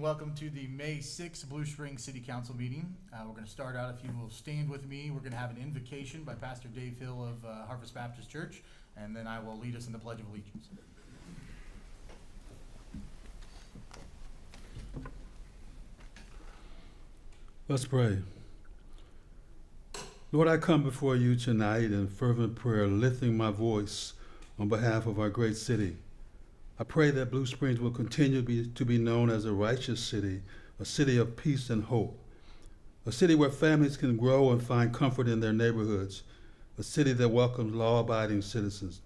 welcome to the May 6th Blue Springs City Council meeting. We're going to start out, if you will stand with me, we're going to have an invocation by Pastor Dave Hill of Harvest Baptist Church, and then I will lead us in the Pledge of Allegiance. Let's pray. Lord, I come before you tonight in fervent prayer, lifting my voice on behalf of our great city. I pray that Blue Springs will continue to be known as a righteous city, a city of peace and hope, a city where families can grow and find comfort in their neighborhoods, a city that welcomes law-abiding citizens.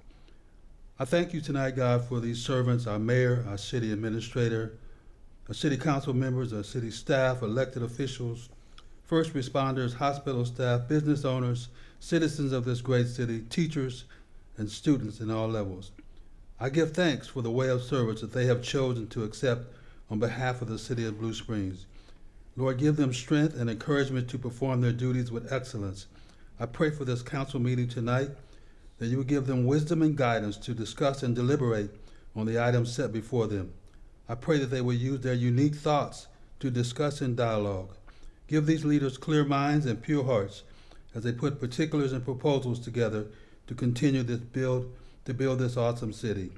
I thank you tonight, God, for these servants, our mayor, our city administrator, our city council members, our city staff, elected officials, first responders, hospital staff, business owners, citizens of this great city, teachers, and students in all levels. I give thanks for the way of service that they have chosen to accept on behalf of the city of Blue Springs. Lord, give them strength and encouragement to perform their duties with excellence. I pray for this council meeting tonight that you will give them wisdom and guidance to discuss and deliberate on the items set before them. I pray that they will use their unique thoughts to discuss and dialogue. Give these leaders clear minds and pure hearts as they put particulars and proposals together to continue to build this awesome city.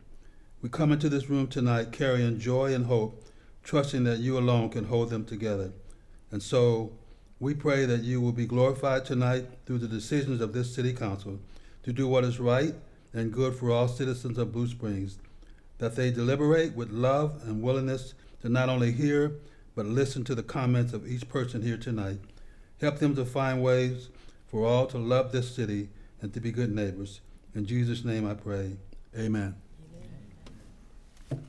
We come into this room tonight carrying joy and hope, trusting that you alone can hold them together. And so we pray that you will be glorified tonight through the decisions of this city council to do what is right and good for all citizens of Blue Springs, that they deliberate with love and willingness to not only hear, but listen to the comments of each person here tonight. Help them to find ways for all to love this city and to be good neighbors. In Jesus' name I pray, amen.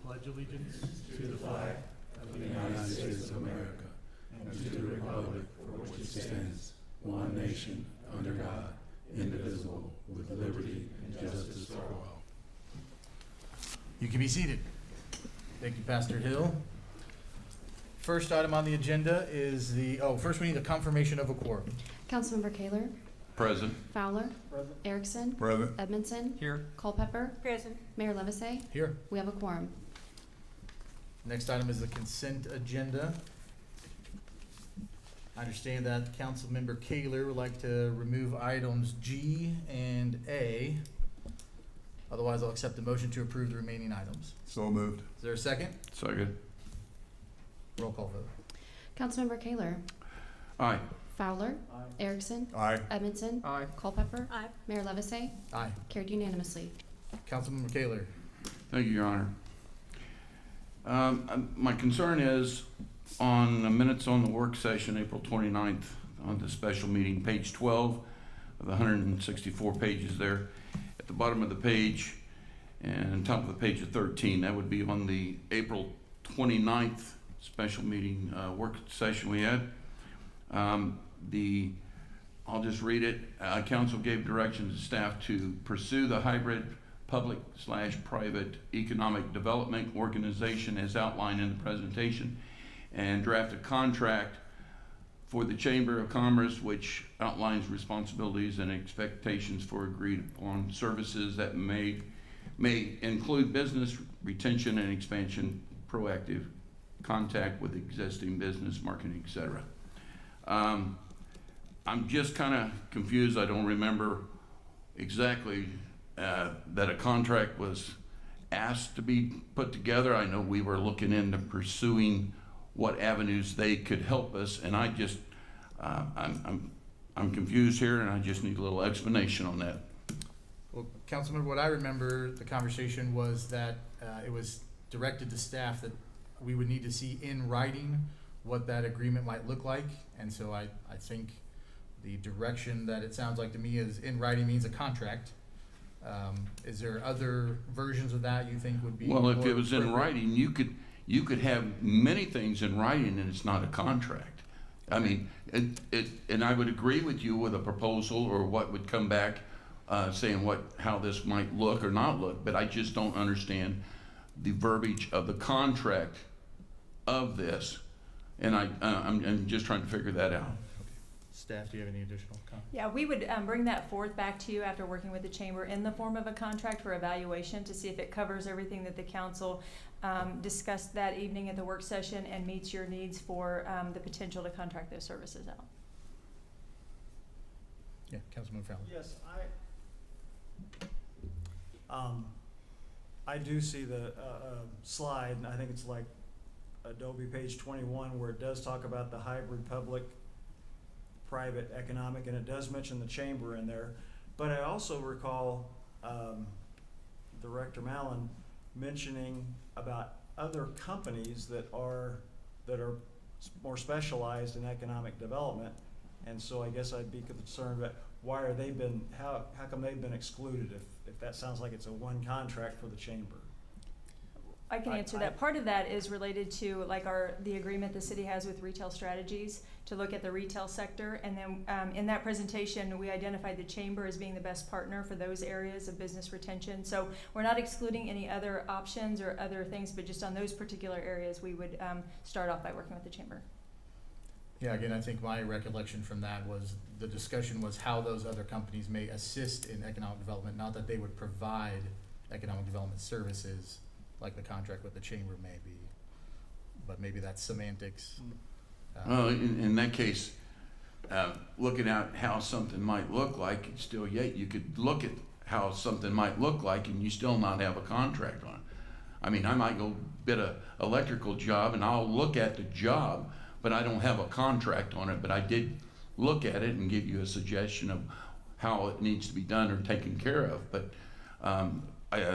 Pledge allegiance to the flag of the United States of America and to the republic for which it stands, one nation, under God, indivisible, with liberty and justice for all. You can be seated. Thank you, Pastor Hill. First item on the agenda is first we need a confirmation of a quorum. Councilmember Kaler. Present. Fowler. Present. Erickson. Present. Edmondson. Here. Culpepper. Present. Mayor Levasseur. Here. We have a quorum. Next item is the consent agenda. I understand that Councilmember Kaler would like to remove items G and A. Otherwise, I'll accept the motion to approve the remaining items. So moved. Is there a second? Second. Roll call vote. Councilmember Kaler. Aye. Fowler. Erickson. Aye. Edmondson. Aye. Culpepper. Aye. Mayor Levasseur. Aye. Carried unanimously. Councilmember Kaler. Thank you, Your Honor. My concern is on the minutes on the work session, April 29th, on the special meeting, page 12 of the 164 pages there. At the bottom of the page and top of the page of 13, that would be on the April 29th special meeting work session we had. I'll just read it. Council gave directions to staff to pursue the hybrid public/private economic development organization as outlined in the presentation and draft a contract for the Chamber of Commerce which outlines responsibilities and expectations for agreed upon services that may include business retention and expansion, proactive contact with existing business, marketing, etc. I'm just kind of confused. I don't remember exactly that a contract was asked to be put together. I know we were looking into pursuing what avenues they could help us, and I just I'm confused here, and I just need a little explanation on that. Well, Councilmember, what I remember the conversation was that it was directed to staff that we would need to see in writing what that agreement might look like, and so I think the direction that it sounds like to me is in writing means a contract. Is there other versions of that you think would be? Well, if more it was in appropriate? writing, you could have many things in writing, and it's not a contract. I mean, and I would agree with you with a proposal or what would come back saying how this might look or not look, but I just don't understand the verbiage of the contract of this, and I'm just trying to figure that out. Staff, do you have any additional comments? Yeah, we would bring that forth back to you after working with the chamber in the form of a contract for evaluation to see if it covers everything that the council discussed that evening at the work session and meets your needs for the potential to contract those services out. Yeah, Councilman Fowler. Yes, I do see the slide, and I think it's like Adobe page 21, where it does talk about the hybrid public-private economic, and it does mention the chamber in there. But I also recall Director Mallon mentioning about other companies that are more specialized in economic development. And so I guess I'd be concerned about why are they been, how come they've been excluded if that sounds like it's a one contract for the chamber? I can answer that. Part of that is related to like the agreement the city has with Retail Strategies to look at the retail sector. And then in that presentation, we identified the chamber as being the best partner for those areas of business retention. So we're not excluding any other options or other things, but just on those particular areas, we would start off by working with the chamber. Yeah, again, I think my recollection from that was the discussion was how those other companies may assist in economic development, not that they would provide economic development services like the contract with the chamber may be. But maybe that's semantics. Well, in that case, looking at how something might look like, it's still yet you could look at how something might look like and you still not have a contract on it. I mean, I might go bid a electrical job and I'll look at the job, but I don't have a contract on it. But I did look at it and give you a suggestion of how it needs to be done or taken care of. But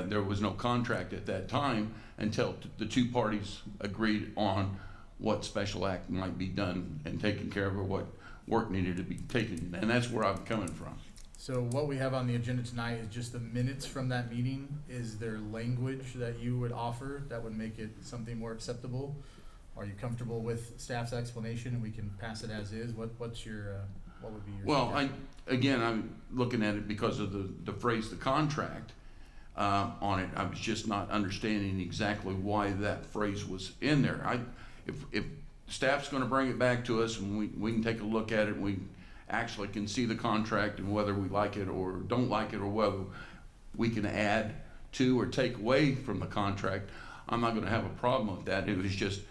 there was no contract at that time until the two parties agreed on what special act might be done and taken care of, or what work needed to be taken. And that's where I'm coming from. So what we have on the agenda tonight is just the minutes from that meeting. Is there language that you would offer that would make it something more acceptable? Are you comfortable with staff's explanation and we can pass it as is? What would be your Well, suggestion? I'm looking at it because of the phrase, the contract on it. I was just not understanding exactly why that phrase was in there. If staff's gonna bring it back to us and we can take a look at it and we actually can see the contract and whether we like it or don't like it, or whether we can add to or take away from the contract, I'm not gonna have a problem with that. It was just,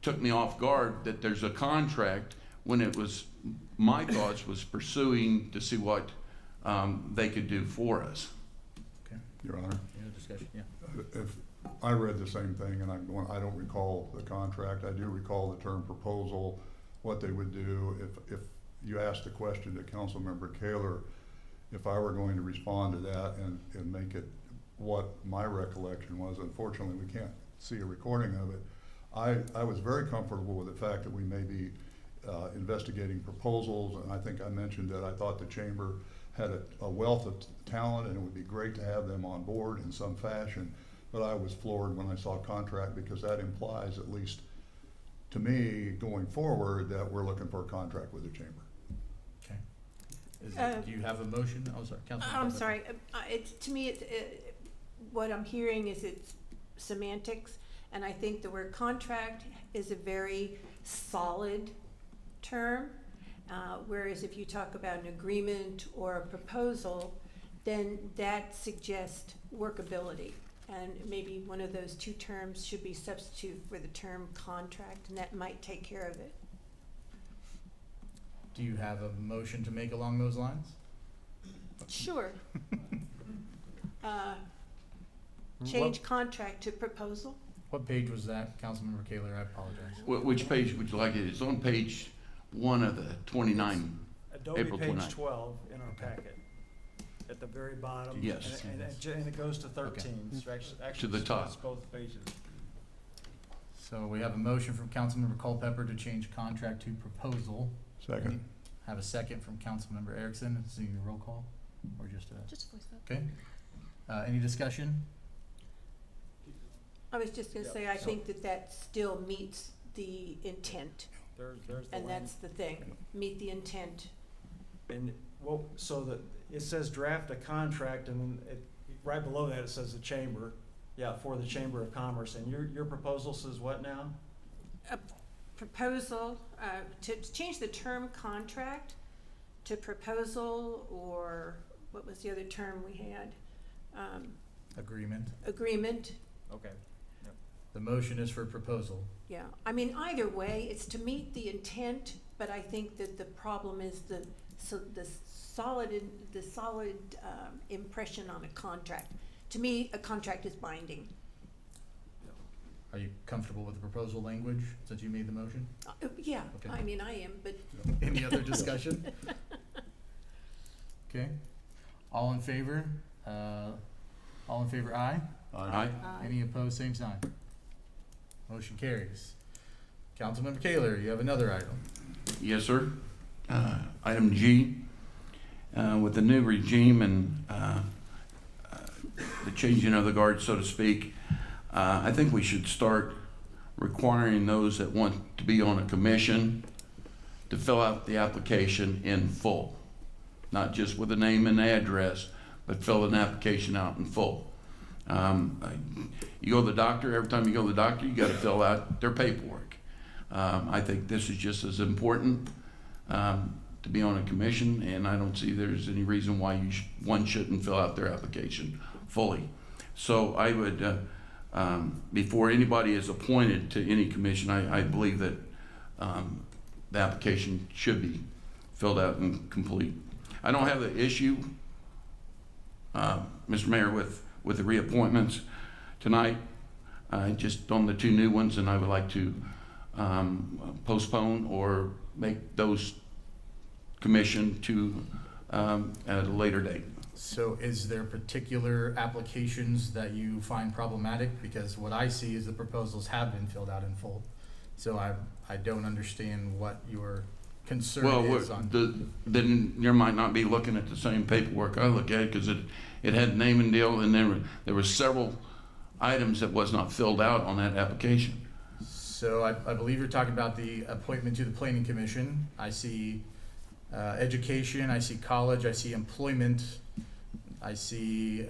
took me off guard that there's a contract when it was, my thoughts was pursuing to see what they could do for us. Okay, Your Honor, any other discussion? Yeah. if I read the same thing, and I don't recall the contract. I do recall the term proposal, what they would do. If you asked a question to Councilmember Kaler, if I were going to respond to that and make it what my recollection was, unfortunately, we can't see a recording of it. I was very comfortable with the fact that we may be investigating proposals, and I think I mentioned that I thought the chamber had a wealth of talent and it would be great to have them on board in some fashion. But I was floored when I saw contract, because that implies, at least to me, going forward, that we're looking for a contract with the chamber. Okay. Do you have a motion? Oh, sorry, Councilman. I'm sorry, to me, what I'm hearing is it's semantics, and I think the word contract is a very solid term, whereas if you talk about an agreement or a proposal, then that suggests workability. And maybe one of those two terms should be substitute for the term contract, and that might take care of it. Do you have a motion to make along those lines? Sure. Change contract to proposal. What page was that, Councilmember Kaler? I apologize. Which page would you like it? It's on page 1 of the 29. Adobe April page 29th. 12 in our packet, at the very bottom. Yes. And it goes to 13. So actually To the top. it's both pages. So we have a motion from Councilmember Culpepper to change contract to proposal. Second. Have a second from Councilmember Erickson. Is it a roll call or just a? Just a voice vote. Okay. Any discussion? I was just gonna Yep. say, I So- think that still meets the intent, There's the and language. that's the thing, meet the intent. And, well, so that, it says draft a contract, and then right below that, it says the chamber, for the Chamber of Commerce, and your proposal says what now? A proposal, to change the term contract to proposal, or what was the other term we had? Agreement. Agreement. Okay. The motion is for proposal. Yeah, I mean, either way, it's to meet the intent, but I think that the problem is the solid impression on a contract. To me, a contract is binding. Are you comfortable with the proposal language since you made the motion? Yeah, Okay. I mean, I am, but Any other discussion? Okay. All in favor? Aye. Aye. Any opposed, same sign. Motion carries. Councilmember Kaler, you have another item. Yes, sir. Item G, with the new regime and the changing of the guard, so to speak, I think we should start requiring those that want to be on a commission to fill out the application in full. Not just with a name and address, but fill an application out in full. You go to the doctor, every time you go to the doctor, you gotta fill out their paperwork. I think this is just as important to be on a commission, and I don't see there's any reason why one shouldn't fill out their application fully. So I would, before anybody is appointed to any commission, I believe that the application should be filled out and complete. I don't have the issue, Mr. Mayor, with the reappointments tonight, just on the two new ones, and I would like to postpone or make those commission to at a later date. So is there particular applications that you find problematic? Because what I see is the proposals have been filled out in full. So I don't understand what your concern Well, is on. then you might not be looking at the same paperwork I look at, because it had name and deal, and then there were several items that was not filled out on that application. So I believe you're talking about the appointment to the planning commission. I see education, I see college, I see employment, I see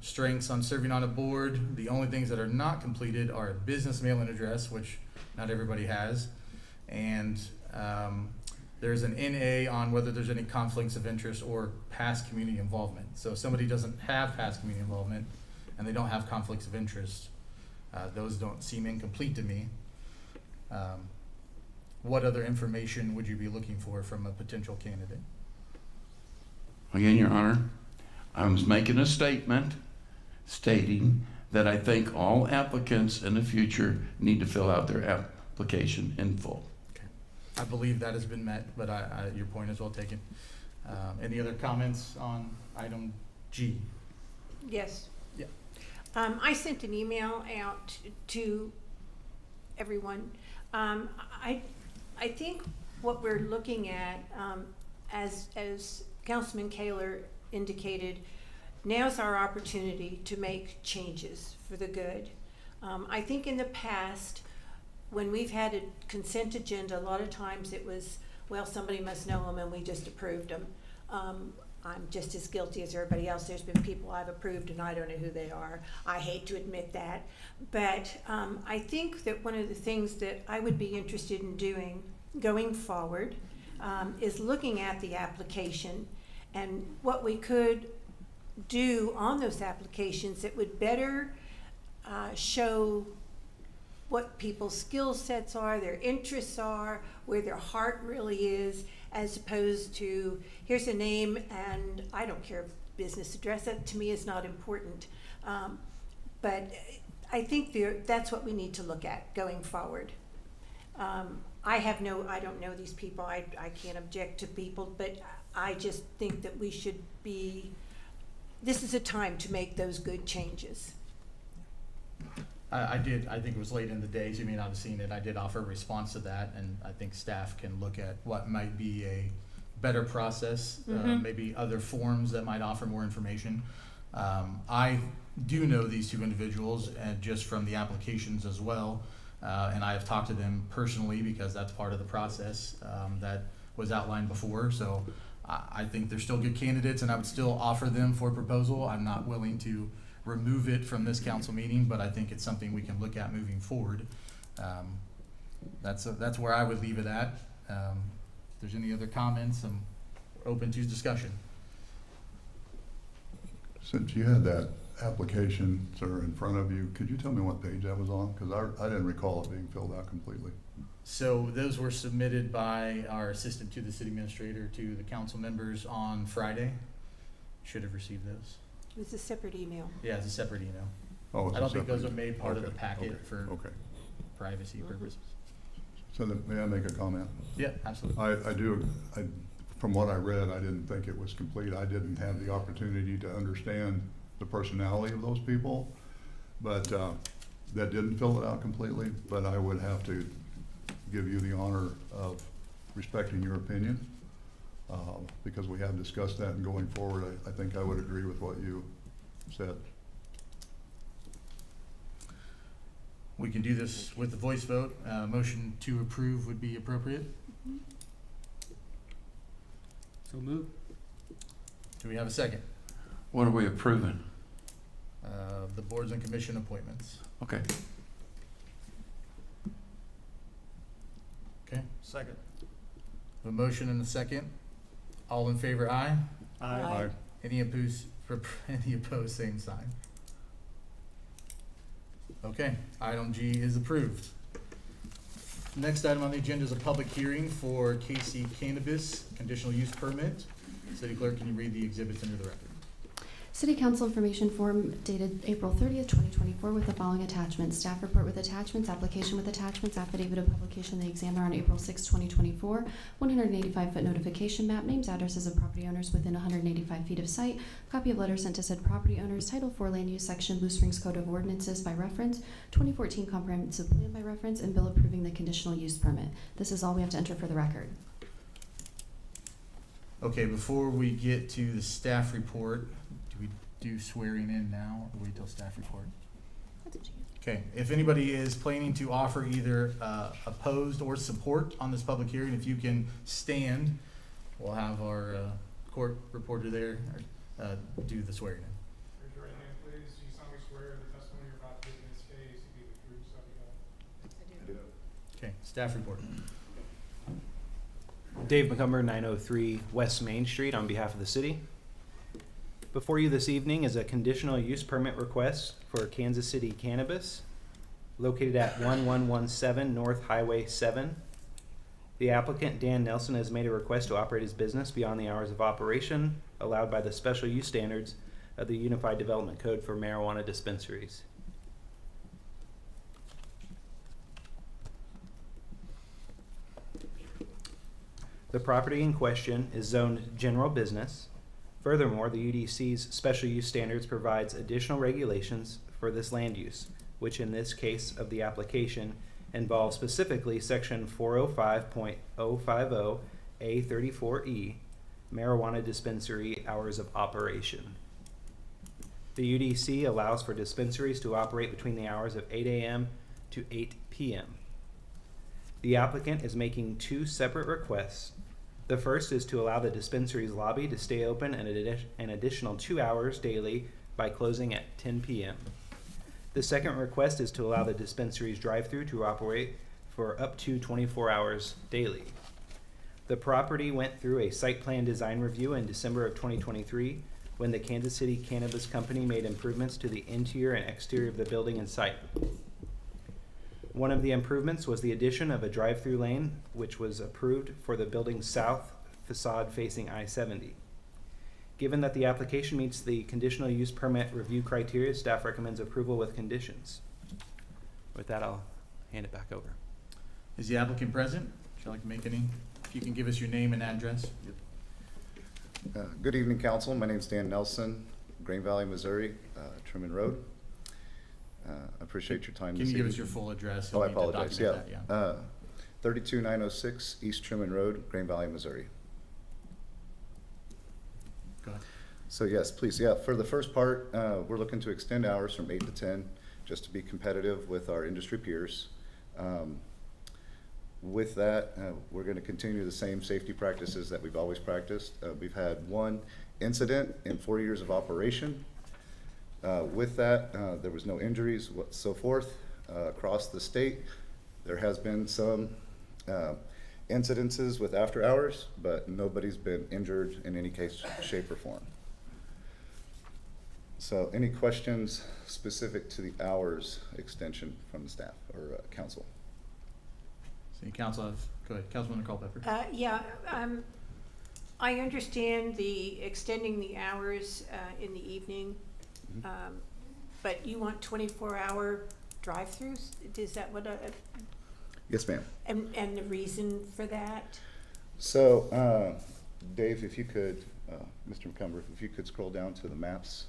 strengths on serving on a board. The only things that are not completed are a business mailing address, which not everybody has, and there's an NA on whether there's any conflicts of interest or past community involvement. So if somebody doesn't have past community involvement and they don't have conflicts of interest, those don't seem incomplete to me. What other information would you be looking for from a potential candidate? Again, Your Honor, I was making a statement stating that I think all applicants in the future need to fill out their application in full. I believe that has been met, but your point is well taken. Any other comments on item G? yes. Yeah. I sent an email out to everyone. I think what we're looking at, as Councilman Kaler indicated, now's our opportunity to make changes for the good. I think in the past, when we've had a consent agenda, a lot of times it was, well, somebody must know them and we just approved them. I'm just as guilty as everybody else. There's been people I've approved and I don't know who they are. I hate to admit that. But I think that one of the things that I would be interested in doing going forward is looking at the application and what we could do on those applications that would better show what people's skill sets are, their interests are, where their heart really is, as opposed to, here's a name and I don't care business address. That to me is not important. But I think that's what we need to look at going forward. I don't know these people. I can't object to people, but I just think that we should be, this is a time to make those good changes. I think it was late in the day, so you may not have seen it. I did offer a response to that, and I think staff can look at what might be a better process, maybe other forms that might offer more information. I do know these two individuals, and just from the applications as well, and I have talked to them personally because that's part of the process that was outlined before. So I think they're still good candidates, and I would still offer them for proposal. I'm not willing to remove it from this council meeting, but I think it's something we can look at moving forward. That's where I would leave it at. If there's any other comments, I'm open to discussion. Since you had that application, sir, in front of you, could you tell me what page that was on? Because I didn't recall it being filled out completely. So those were submitted by our assistant to the city administrator to the council members on Friday. Should have received those. It was a separate email. Yeah, it's a separate email. Oh, it's I a don't think those are separate- made part of the okay, packet okay, for Okay. privacy purposes. So may I make a comment? Yeah, absolutely. From what I read, I didn't think it was complete. I didn't have the opportunity to understand the personality of those people. But, that didn't fill it out completely, but I would have to give you the honor of respecting your opinion. Because we have discussed that, and going forward, I think I would agree with what you said. We can do this with the voice vote. Motion to approve would be appropriate. So moved. Do we have a second? What are we approving? The boards and commission appointments. Okay. Okay, Second. a motion and a second. All in favor, aye. Aye. Any opposed, same sign. Okay, item G is approved. Next item on the agenda is a public hearing for KC Cannabis conditional use permit. City Clerk, can you read the exhibits into the record? City Council Information Form dated April 30th, 2024 with the following attachments: staff report with attachments, application with attachments, affidavit of publication of the examiner on April 6, 2024, 185-foot notification map, names, addresses of property owners within 185 feet of site, copy of letter sent to said property owners, Title 4 Land Use Section, Blue Springs Code of Ordinances by reference, 2014 Comprehensive Plan by reference, and bill approving the conditional use permit. This is all we have to enter for the record. Okay, before we get to the staff report, do we do swearing in now or wait till staff report? Okay, if anybody is planning to offer either opposed or support on this public hearing, if you can stand, we'll have our court reporter there do the swearing in. Raise your right hand, please. Do you solemnly swear the testimony you're about to give in this case to be the truth, so help you God? Okay, staff report. Dave McCumber, 903 West Main Street, on behalf of the city. Before you this evening is a conditional use permit request for Kansas City Cannabis, located at 1117 North Highway 7. The applicant, Dan Nelson, has made a request to operate his business beyond the hours of operation allowed by the special use standards of the Unified Development Code for marijuana dispensaries. The property in question is zoned general business. Furthermore, the UDC's special use standards provides additional regulations for this land use, which in this case of the application involves specifically section 405.050 A34E, marijuana dispensary hours of operation. The UDC allows for dispensaries to operate between the hours of 8 a.m. to 8 p.m. The applicant is making two separate requests. The first is to allow the dispensary's lobby to stay open an additional 2 hours daily by closing at 10 p.m. The second request is to allow the dispensary's drive-through to operate for up to 24 hours daily. The property went through a site plan design review in December of 2023 when the Kansas City Cannabis Company made improvements to the interior and exterior of the building and site. One of the improvements was the addition of a drive-through lane, which was approved for the building's south facade facing I-70. Given that the application meets the conditional use permit review criteria, staff recommends approval with conditions. With that, I'll hand it back over. Is the applicant present? Would you like to make any? If you can give us your name and address. Good evening, council. My name's Dan Nelson, Green Valley, Missouri, Truman Road. I appreciate your time Can this you give us evening. your full address? Oh, We'll I need to apologize, yeah. document that, 32906 East Truman Road, Green Valley, Missouri. Go ahead. So yes, please, yeah, for the first part, we're looking to extend hours from 8 to 10, just to be competitive with our industry peers. With that, we're gonna continue the same safety practices that we've always practiced. We've had one incident in 4 years of operation. With that, there was no injuries, so forth, across the state. There has been some incidences with after hours, but nobody's been injured in any case, shape, or form. So any questions specific to the hours extension from the staff or council? See, council, go ahead, Councilwoman Culpepper. I understand the extending the hours in the evening, but you want 24-hour drive-throughs? Is that what? Yes, ma'am. And the reason for that? So, Dave, if you could, Mr. McCumber, if you could scroll down to the maps.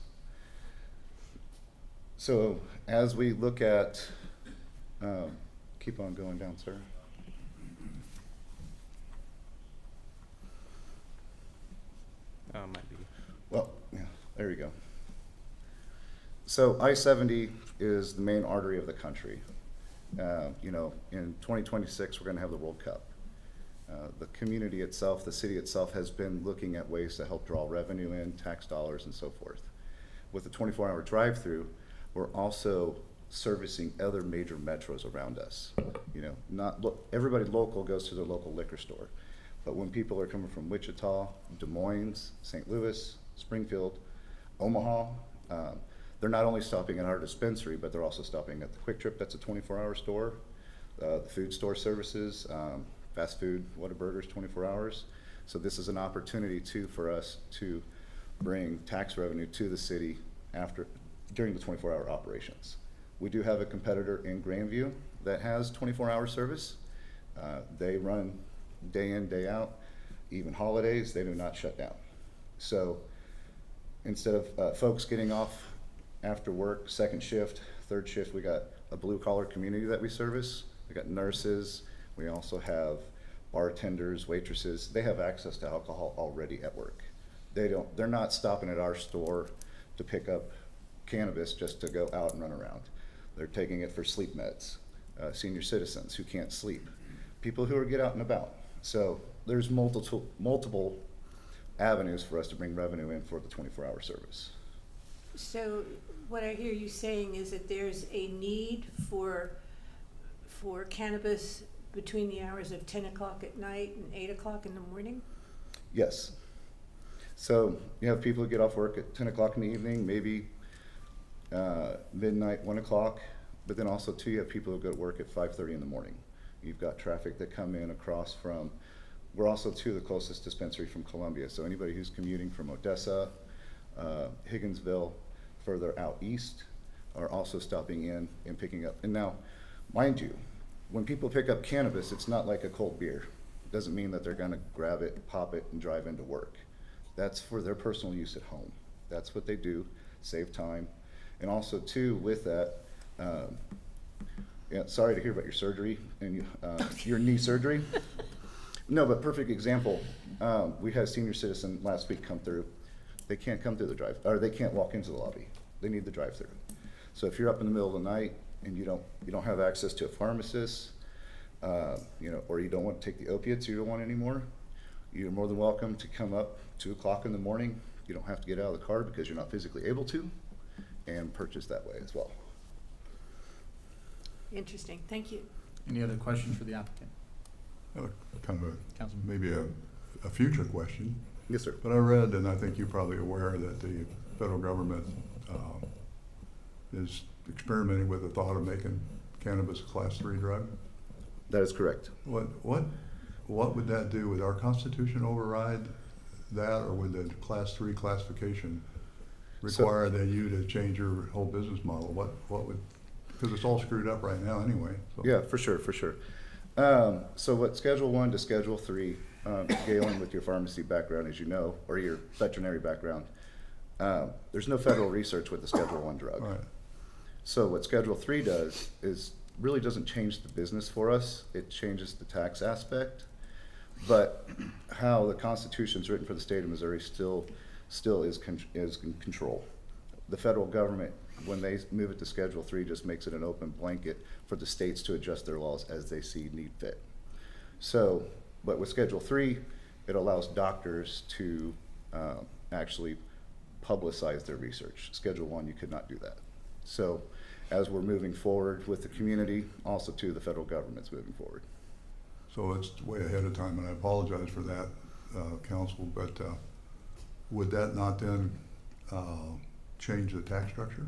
So, as we look at, keep on going down, sir. Might be. Well, yeah, there you go. So I-70 is the main artery of the country. You know, in 2026, we're going to have the World Cup. The community itself, the city itself, has been looking at ways to help draw revenue in, tax dollars, and so forth. With the 24-hour drive-through, we're also servicing other major metros around us. You know, everybody local goes to their local liquor store. But when people are coming from Wichita, Des Moines, St. Louis, Springfield, Omaha, they're not only stopping at our dispensary, but they're also stopping at the Quick Trip, that's a 24-hour store, the food store services, fast food, Whataburgers, 24 hours. So this is an opportunity too for us to bring tax revenue to the city during the 24-hour operations. We do have a competitor in Grandview that has 24-hour service. They run day in, day out, even holidays, they do not shut down. So instead of folks getting off after work, second shift, third shift, we got a blue collar community that we service. We got nurses, we also have bartenders, waitresses. They have access to alcohol already at work. They're not stopping at our store to pick up cannabis just to go out and run around. They're taking it for sleep meds, senior citizens who can't sleep, people who are get out and about. So there's multiple avenues for us to bring revenue in for the 24-hour service. So what I hear you saying is that there's a need for cannabis between the hours of 10 o'clock at night and 8 o'clock in the morning? Yes. So you have people who get off work at 10 o'clock in the evening, maybe midnight, 1 o'clock, but then also too, you have people who go to work at 5:30 in the morning. You've got traffic that come in across from, we're also too the closest dispensary from Columbia. So anybody who's commuting from Odessa, Higginsville, further out east, are also stopping in and picking up. And now, mind you, when people pick up cannabis, it's not like a cold beer. It doesn't mean that they're gonna grab it, pop it, and drive into work. That's for their personal use at home. That's what they do, save time. And also too, with that, yeah, sorry to hear about your surgery and your knee surgery. No, but perfect example. We had a senior citizen last week come through. They can't come through or they can't walk into the lobby. They need the drive-through. So if you're up in the middle of the night and you don't have access to a pharmacist, you know, or you don't want to take the opiates you don't want anymore, you're more than welcome to come up 2 o'clock in the morning. You don't have to get out of the car because you're not physically able to, and purchase that way as well. Interesting, thank you. Any other questions for the applicant? Kind of Councilman. maybe a future question, Yes, sir. but I read, and I think you're probably aware, that the federal government is experimenting with the thought of making cannabis a Class 3 drug. That is correct. What would that do? Would our Constitution override that, or would the Class 3 classification require that you to change your whole business model? What would, because it's all screwed up right now anyway. So. Yeah, for sure. So what Schedule 1 to Schedule 3, Galen, with your pharmacy background, as you know, or your veterinary background, there's no federal research with the Schedule 1 drug. Right. So what Schedule 3 does is really doesn't change the business for us. It changes the tax aspect. But how the Constitution's written for the state of Missouri still is in control. The federal government, when they move it to Schedule 3, just makes it an open blanket for the states to adjust their laws as they see need fit. So, but with Schedule 3, it allows doctors to actually publicize their research. Schedule 1, you could not do that. So, as we're moving forward with the community, also too, the federal government's moving forward. So it's way ahead of time, and I apologize for that, council, but would that not then change the tax structure?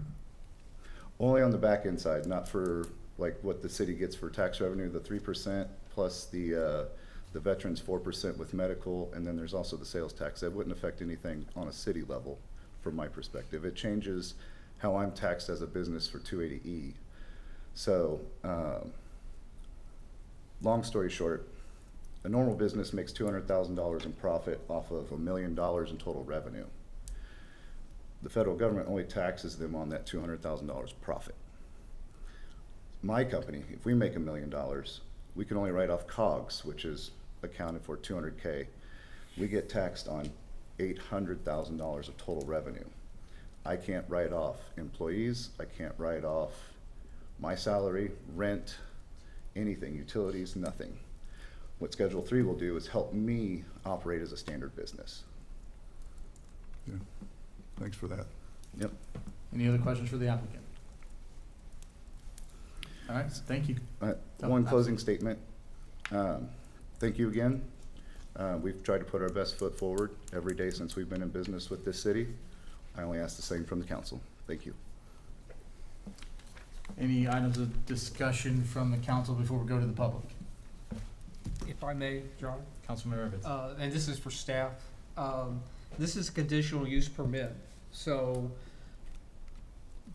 Only on the back end side, not for like what the city gets for tax revenue, the 3% plus the veterans 4% with medical, and then there's also the sales tax. That wouldn't affect anything on a city level from my perspective. It changes how I'm taxed as a business for 280E. So, long story short, a normal business makes $200,000 in profit off of $1 million in total revenue. The federal government only taxes them on that $200,000 profit. My company, if we make $1 million, we can only write off COGS, which is accounted for $200K. We get taxed on $800,000 of total revenue. I can't write off employees, I can't write off my salary, rent, anything, utilities, nothing. What Schedule 3 will do is help me operate as a standard business. Yeah. Thanks for that. Yep. Any other questions for the applicant? All right, thank you. One closing statement. Thank you again. We've tried to put our best foot forward every day since we've been in business with this city. I only ask the same from the council. Thank you. Any items of discussion from the council before we go to the public? If I may, John, Councilman Rivets. and this is for staff. This is a conditional use permit, so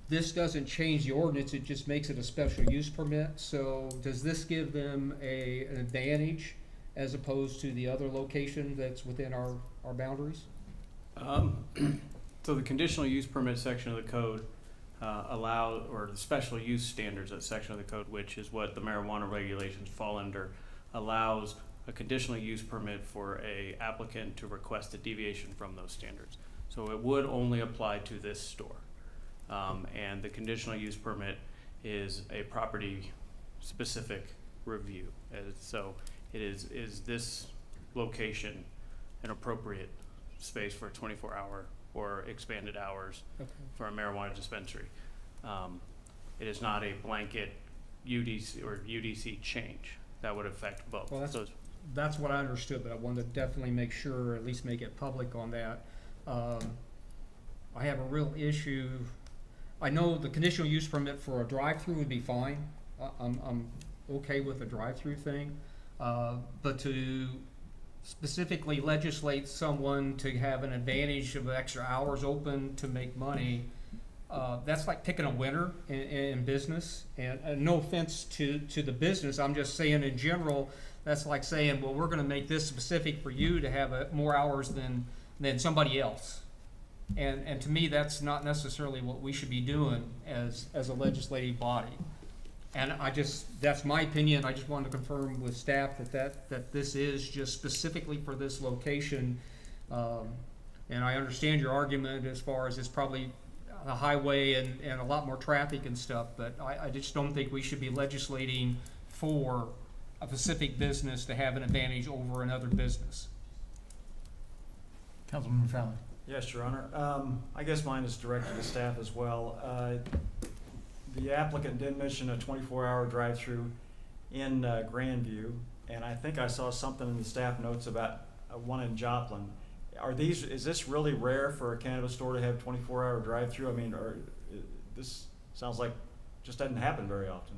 this doesn't change the ordinance, it just makes it a special use permit. So does this give them an advantage as opposed to the other location that's within our boundaries? So the conditional use permit section of the code or the special use standards, that section of the code, which is what the marijuana regulations fall under, allows a conditional use permit for a applicant to request a deviation from those standards. So it would only apply to this store. And the conditional use permit is a property specific review. So it is this location an appropriate space for a 24-hour or expanded hours for a marijuana dispensary. It is not a blanket UDC or UDC change that would affect both. Well, that's what I understood, but I wanted to definitely make sure, or at least make it public on that. I have a real issue. I know the conditional use permit for a drive-through would be fine. I'm okay with the drive-through thing. But to specifically legislate someone to have an advantage of extra hours open to make money, that's like picking a winner in business. And no offense to the business, I'm just saying in general, that's like saying, well, we're gonna make this specific for you to have more hours than somebody else. And to me, that's not necessarily what we should be doing as a legislative body. And that's my opinion. I just wanted to confirm with staff that this is just specifically for this location. And I understand your argument as far as it's probably a highway and a lot more traffic and stuff, but I just don't think we should be legislating for a specific business to have an advantage over another business. Councilman Fallon. Yes, Your Honor. I guess mine is directed to staff as well. The applicant did mention a 24-hour drive-through in Grandview, and I think I saw something in the staff notes about one in Joplin. Is this really rare for a cannabis store to have 24-hour drive-through? I mean, this sounds like just doesn't happen very often.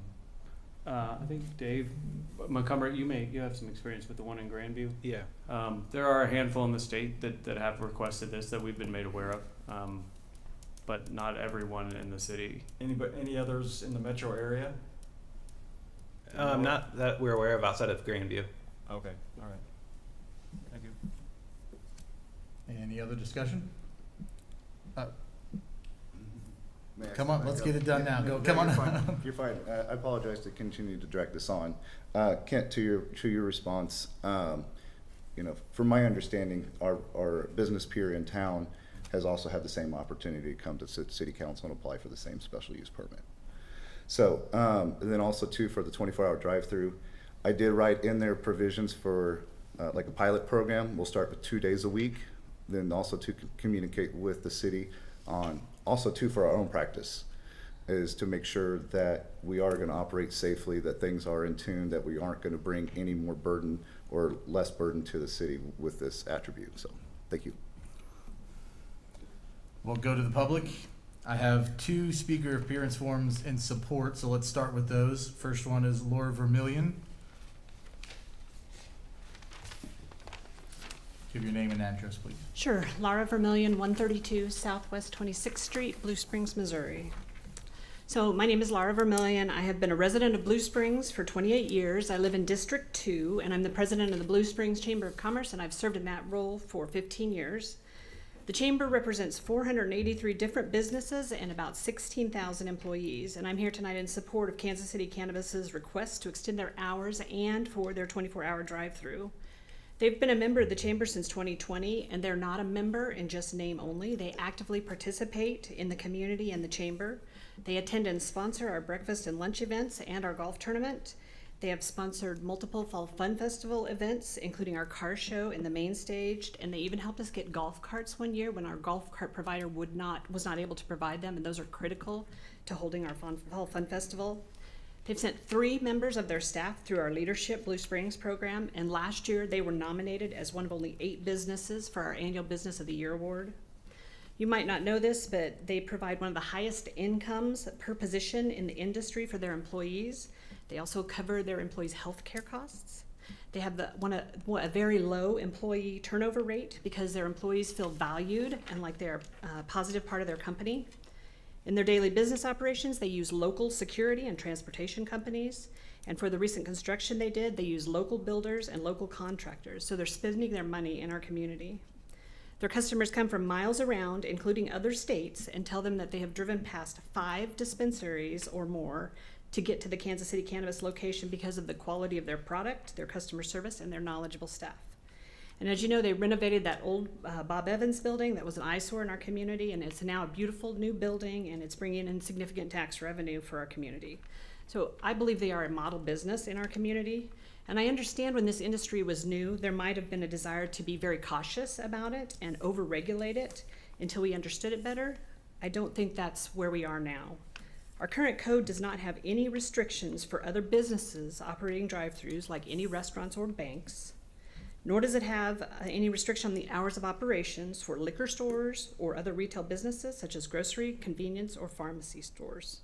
I think Dave Montgomery, you have some experience with the one in Grandview. Yeah. There are a handful in the state that have requested this that we've been made aware of, but not everyone in the city. Any others in the metro area? Not that we're aware of outside of Grandview. Okay, all right. Thank you. Any other discussion? May I Come say on, my let's go? get it done now. Go, come You're on. fine. You're fine. I apologize to continue to drag this on. Kent, to your response, from my understanding, our business peer in town has also had the same opportunity to come to city council and apply for the same special use permit. So, and then also too, for the 24-hour drive-through, I did write in there provisions for like a pilot program. We'll start with 2 days a week, then also to communicate with the city on, also too, for our own practice. is to make sure that we are going to operate safely, that things are in tune, that we aren't going to bring any more burden or less burden to the city with this attribute. So, thank you. We'll go to the public. I have 2 speaker appearance forms in support, so let's start with those. First one is Laura Vermillion. Give your name and address, please. Sure. Laura Vermillion, 132 Southwest 26th Street, Blue Springs, Missouri. So my name is Laura Vermillion. I have been a resident of Blue Springs for 28 years. I live in District 2, and I'm the president of the Blue Springs Chamber of Commerce, and I've served in that role for 15 years. The Chamber represents 483 different businesses and about 16,000 employees, and I'm here tonight in support of Kansas City Cannabis's request to extend their hours and for their 24-hour drive-through. They've been a member of the Chamber since 2020, and they're not a member in just name only. They actively participate in the community and the Chamber. They attend and sponsor our breakfast and lunch events and our golf tournament. They have sponsored multiple Fall Fun Festival events, including our car show and the main stage, and they even helped us get golf carts one year when our golf cart provider was not able to provide them, and those are critical to holding our Fall Fun Festival. They've sent 3 members of their staff through our Leadership Blue Springs program, and last year they were nominated as one of only 8 businesses for our annual Business of the Year award. You might not know this, but they provide one of the highest incomes per position in the industry for their employees. They also cover their employees' health care costs. They have a very low employee turnover rate because their employees feel valued and like they're a positive part of their company. In their daily business operations, they use local security and transportation companies. And for the recent construction they did, they use local builders and local contractors. So they're spending their money in our community. Their customers come from miles around, including other states, and tell them that they have driven past 5 dispensaries or more to get to the Kansas City Cannabis location because of the quality of their product, their customer service, and their knowledgeable staff. And as you know, they renovated that old Bob Evans building that was an eyesore in our community, and it's now a beautiful new building, and it's bringing in significant tax revenue for our community. So I believe they are a model business in our community. And I understand when this industry was new, there might have been a desire to be very cautious about it and over-regulate it until we understood it better. I don't think that's where we are now. Our current code does not have any restrictions for other businesses operating drive-thrus like any restaurants or banks, nor does it have any restriction on the hours of operations for liquor stores or other retail businesses such as grocery, convenience, or pharmacy stores.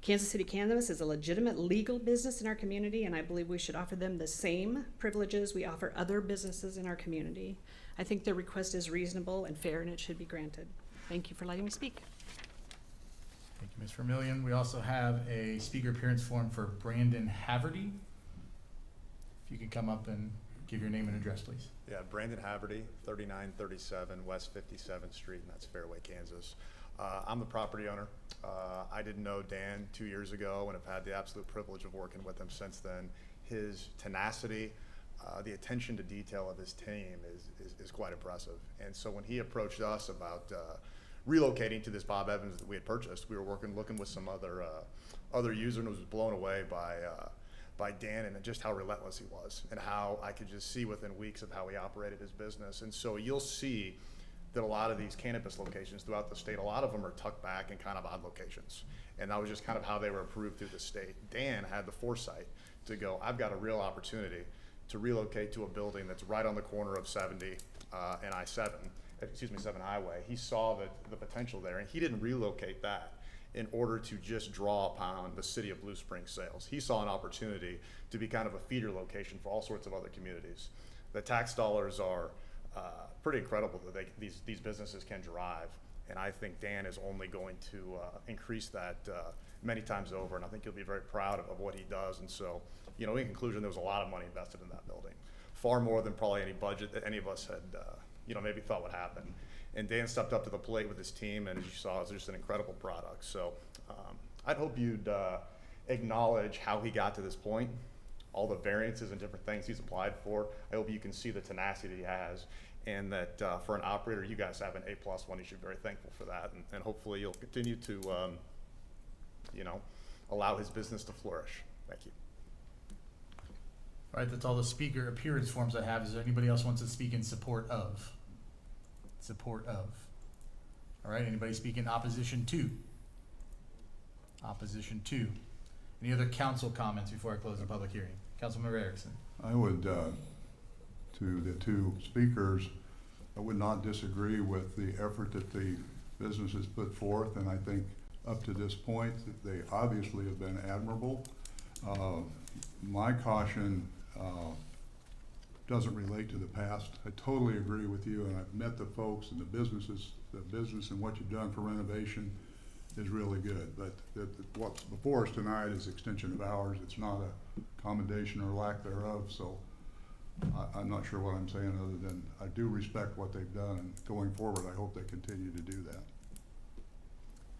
Kansas City Cannabis is a legitimate legal business in our community, and I believe we should offer them the same privileges we offer other businesses in our community. I think their request is reasonable and fair, and it should be granted. Thank you for letting me speak. Thank you, Ms. Vermillion. We also have a speaker appearance form for Brandon Haverty. If you could come up and give your name and address, please. Yeah, Brandon Haverty, 3937 West 57th Street, and that's Fairway, Kansas. I'm the property owner. I didn't know Dan 2 years ago and have had the absolute privilege of working with him since then. His tenacity, the attention to detail of his team is quite impressive. And so when he approached us about relocating to this Bob Evans that we had purchased, we were looking with some other user, and was blown away by Dan and just how relentless he was, and how I could just see within weeks of how he operated his business. And so you'll see that a lot of these cannabis locations throughout the state, a lot of them are tucked back in kind of odd locations. And that was just kind of how they were approved through the state. Dan had the foresight to go, I've got a real opportunity to relocate to a building that's right on the corner of 70 and 7 Highway. He saw the potential there, and he didn't relocate that in order to just draw upon the city of Blue Springs sales. He saw an opportunity to be kind of a feeder location for all sorts of other communities. The tax dollars are pretty incredible that these businesses can drive, and I think Dan is only going to increase that many times over, and I think he'll be very proud of what he does. And so, you know, in conclusion, there was a lot of money invested in that building, far more than probably any budget that any of us had maybe thought would happen. And Dan stepped up to the plate with his team, and as you saw, it's just an incredible product. So I'd hope you'd acknowledge how he got to this point, all the variances and different things he's applied for. I hope you can see the tenacity he has, and that for an operator, you guys have an A+ one. You should be very thankful for that, and hopefully you'll continue to allow his business to flourish. Thank you. All right, that's all the speaker appearance forms I have. Is there anybody else wants to speak in support of? Support of. All right, anybody speak in opposition to? opposition to. Any other council comments before I close the public hearing? Councilmember Erickson. I would, to the two speakers, I would not disagree with the effort that the businesses put forth, and I think up to this point, that they obviously have been admirable. My caution doesn't relate to the past. I totally agree with you, and I've met the folks and the business and what you've done for renovation is really good. But what's before us tonight is extension of hours. It's not a commendation or lack thereof, so I'm not sure what I'm saying other than I do respect what they've done, and going forward, I hope they continue to do that.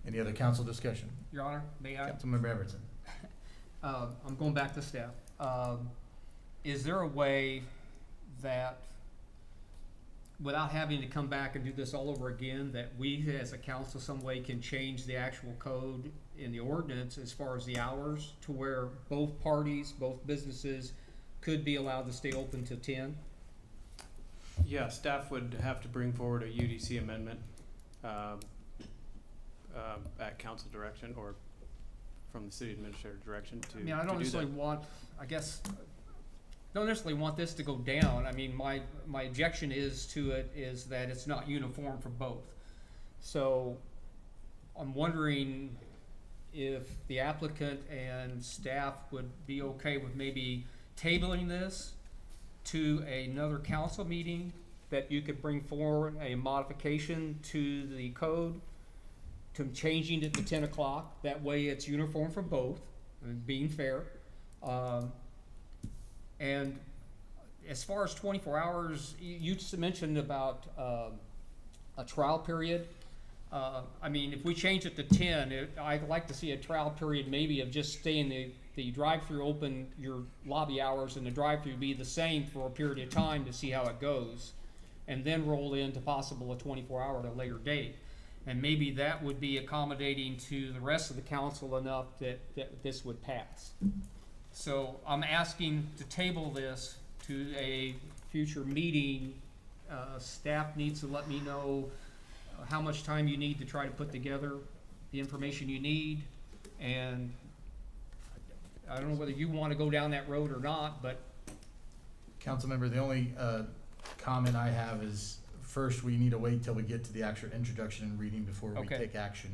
Any other council discussion? Your Honor, may I? Councilmember Everton. I'm going back to staff. Is there a way that, without having to come back and do this all over again, that we as a council some way can change the actual code in the ordinance as far as the hours to where both parties, both businesses could be allowed to stay open till 10? Yeah, staff would have to bring forward a UDC amendment at council direction or from the city administrator direction to I mean, I don't do necessarily that. want, I guess, don't necessarily want this to go down. I mean, my objection is to it is that it's not uniform for both. So I'm wondering if the applicant and staff would be okay with maybe tabling this to another council meeting, that you could bring forward a modification to the code to changing it to 10 o'clock. That way it's uniform for both, and being fair. And as far as 24 hours, you just mentioned about a trial period. I mean, if we change it to 10, I'd like to see a trial period maybe of just staying the drive-through open, your lobby hours and the drive-through be the same for a period of time to see how it goes, and then roll into possible a 24-hour at a later date. And maybe that would be accommodating to the rest of the council enough that this would pass. So I'm asking to table this to a future meeting. Staff needs to let me know how much time you need to try to put together the information you need. And I don't know whether you want to go down that road or not, but. Councilmember, the only comment I have is, first, we need to wait till we get to the actual introduction and reading before we Okay. take action.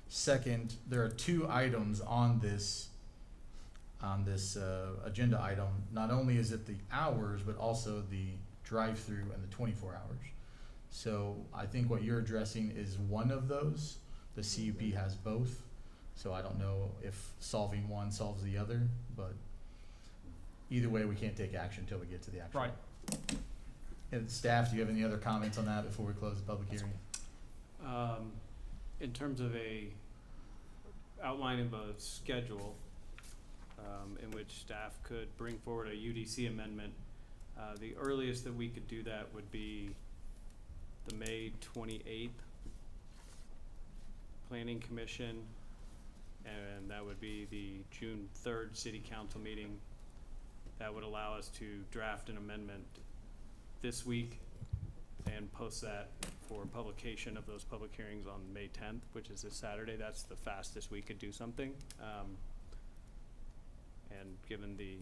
Second, there are two items on this agenda item. Not only is it the hours, but also the drive-through and the 24 hours. So I think what you're addressing is one of those. The CUP has both. So I don't know if solving one solves the other, but either way, we can't take action until we get to the actual. Right. And staff, do you have any other comments on that before we close the public hearing? In terms of outlining the schedule, in which staff could bring forward a UDC amendment, the earliest that we could do that would be the May 28th Planning Commission, and that would be the June 3rd City Council meeting. That would allow us to draft an amendment this week and post that for publication of those public hearings on May 10th, which is this Saturday. That's the fastest we could do something. And given the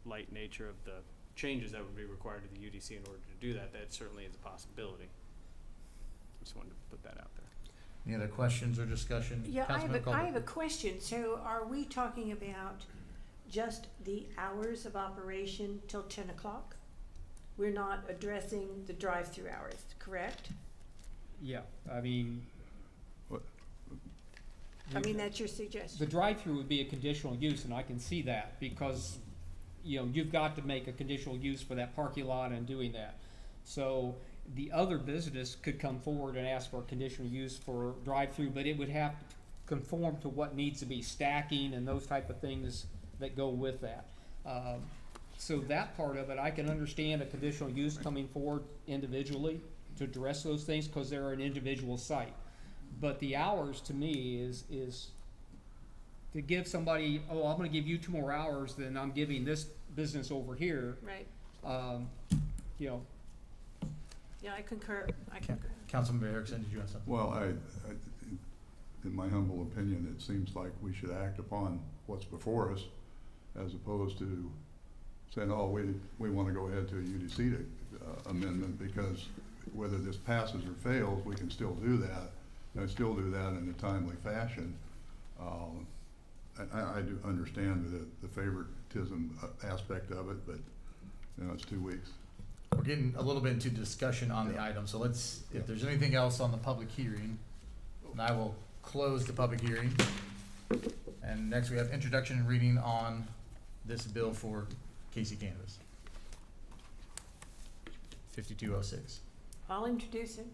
light nature of the changes that would be required to the UDC in order to do that, that certainly is a possibility. Just wanted to put that out there. Any other questions or discussion? Yeah, I Councilmember Culver. have a question. So are we talking about just the hours of operation till 10 o'clock? We're not addressing the drive-through hours, correct? Yeah, I mean. I mean, that's your suggestion. The drive-through would be a conditional use, and I can see that, because, you know, you've got to make a conditional use for that parking lot and doing that. So the other business could come forward and ask for a conditional use for drive-through, but it would have to conform to what needs to be stacking and those type of things that go with that. So that part of it, I can understand a conditional use coming forward individually to address those things, because they're an individual site. But the hours, to me, is to give somebody, oh, I'm gonna give you 2 more hours than I'm giving this business over here. Right. You know, Yeah, I concur. I concur. Councilmember Erickson, did you have something? Well, in my humble opinion, it seems like we should act upon what's before us as opposed to saying, oh, we want to go ahead to a UDC amendment, because whether this passes or fails, we can still do that, and still do that in a timely fashion. I do understand the favoritism aspect of it, but, you know, it's 2 weeks. We're getting a little bit into discussion on the item, so let's, if there's anything else on the public hearing, then I will close the public hearing. And next we have introduction and reading on this bill for Casey Cannabis. 5206. I'll introduce it.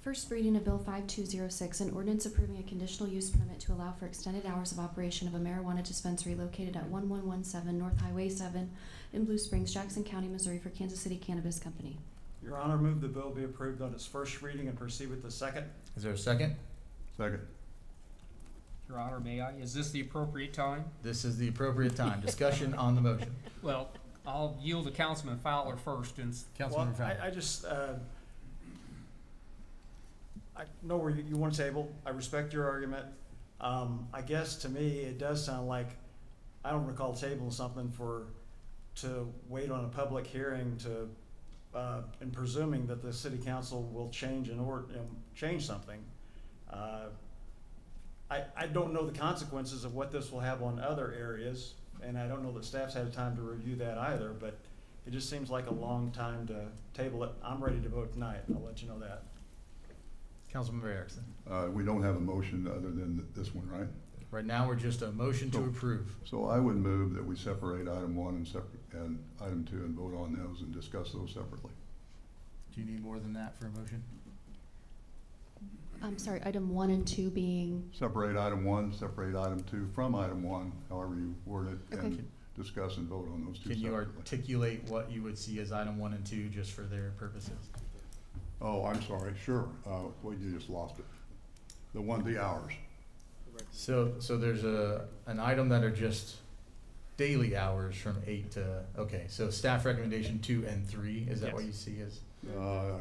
First reading of Bill 5206, an ordinance approving a conditional use permit to allow for extended hours of operation of a marijuana dispensary located at 1117 North Highway 7 in Blue Springs, Jackson County, Missouri for Kansas City Cannabis Company. Your Honor, move the bill be approved on its first reading and proceed with the second. Is there a second? Second. Your Honor, may I? Is this the appropriate time? This is the appropriate time. Discussion on the motion. Well, I'll yield to Councilman Fowler first, and Councilmember Fowler. I just, I know where you want to table. I respect your argument. I guess to me, it does sound like, I don't recall tabling something to wait on a public hearing to, and presuming that the city council will change change something. I don't know the consequences of what this will have on other areas, and I don't know that staff's had time to review that either, but it just seems like a long time to table it. I'm ready to vote tonight. I'll let you know that. Councilmember Erickson. We don't have a motion other than this one, right? Right now, we're just a motion to approve. So I would move that we separate item 1 and item 2 and vote on those and discuss those separately. Do you need more than that for a motion? I'm sorry, item 1 and 2 being, Separate item 1, separate item 2 from item 1, however you word it, Okay. and discuss and vote on those two Can you separately. articulate what you would see as item 1 and 2 just for their purposes? Oh, I'm sorry, sure. Well, you just lost it. The hours. So there's an item that are just daily hours from 8 to, okay, so staff recommendation 2 and 3, is that what you see as? I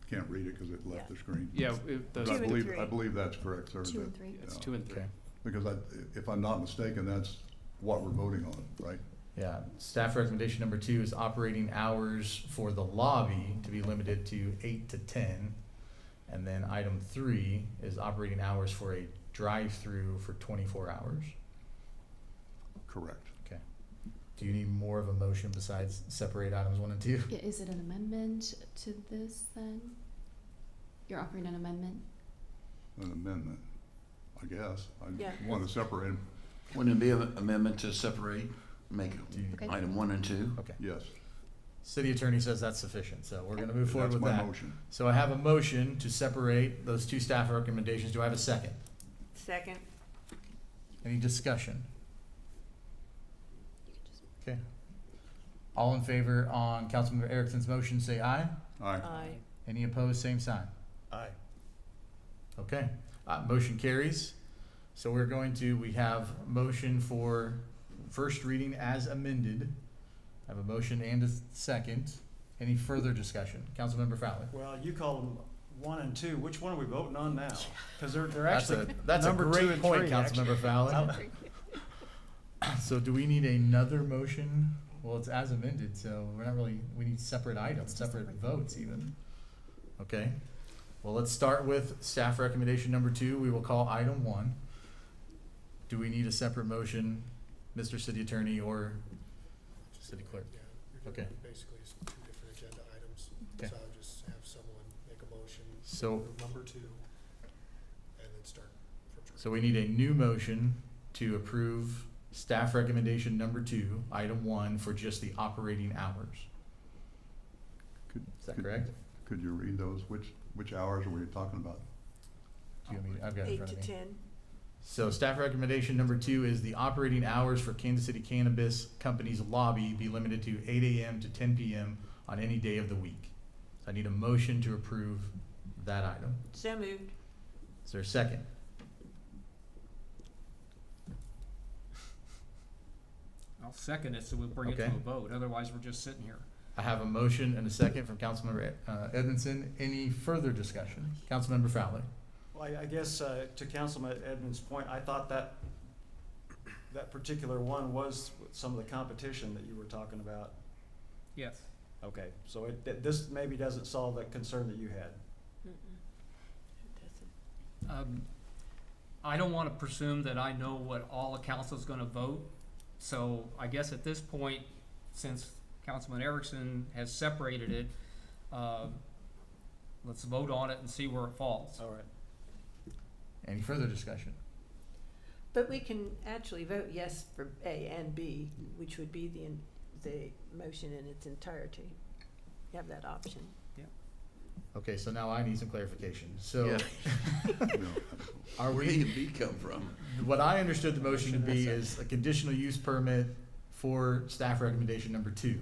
can't read it because it left the screen. Yeah, But Two and three. I believe that's correct, sir. 2 and 3. it's Yeah. 2 and 3. Okay, Because if I'm not mistaken, that's what we're voting on, right? yeah, staff recommendation number 2 is operating hours for the lobby to be limited to 8 to 10. And then item 3 is operating hours for a drive-through for 24 hours. Correct. Okay. Do you need more of a motion besides separate items 1 and 2? Yeah, is it an amendment to this then? You're offering an amendment? An amendment, I guess. Yeah. I want to separate them. Wouldn't it be an amendment to separate, make Do you- Okay. item 1 and 2? Okay. Yes. City attorney says that's sufficient, so we're gonna move forward with That's that. my motion. So I have a motion to separate those 2 staff recommendations. Do I have a second? Second. Any discussion? Okay. All in favor on Councilmember Erickson's motion, say aye. Aye. Aye. Any opposed, same sign. Aye. Okay, motion carries. So we have motion for first reading as amended. I have a motion and a second. Any further discussion? Councilmember Fowler? Well, you call them 1 and 2. Which one are we voting on now? Because they're That's actually a number 2 great and point, 3, actually. Councilmember Fowler. So do we need another motion? Well, it's as amended, so we need separate items, separate votes even. Okay, well, let's start with staff recommendation number 2. We will call item 1. Do we need a separate motion, Mr. City Attorney or City Clerk? Yeah, you're Okay. doing basically 2 different agenda items. Okay. So I'll just have someone make a motion. So- for number 2, and then start from scratch. So we need a new motion to approve staff recommendation number 2, item 1, for just the operating hours. Is that correct? Could you read those? Which hours are we talking about? Do you want me, I've got it in 8 front to of me. 10. So staff recommendation number 2 is the operating hours for Kansas City Cannabis Company's lobby be limited to 8 a.m. to 10 p.m. on any day of the week. So I need a motion to approve that item. So moved. Is there a second? I'll second it so we'll bring it to a Okay. vote. Otherwise, we're just sitting here. I have a motion and a second from Councilmember Edmondson. Any further discussion? Councilmember Fowler? Well, I guess to Councilman Edmonds' point, I thought that that particular one was some of the competition that you were talking about. Yes. Okay, so this maybe doesn't solve that concern that you had. I don't want to presume that I know what all the council's going to vote. So I guess at this point, since Councilman Erickson has separated it, let's vote on it and see where it falls. All right. Any further discussion? But we can actually vote yes for A and B, which would be the motion in its entirety. You have that option. Okay, so now I need some clarification. So, Yeah. are Where we, did B come from? what I understood the motion to be is a conditional use permit for staff recommendation number 2.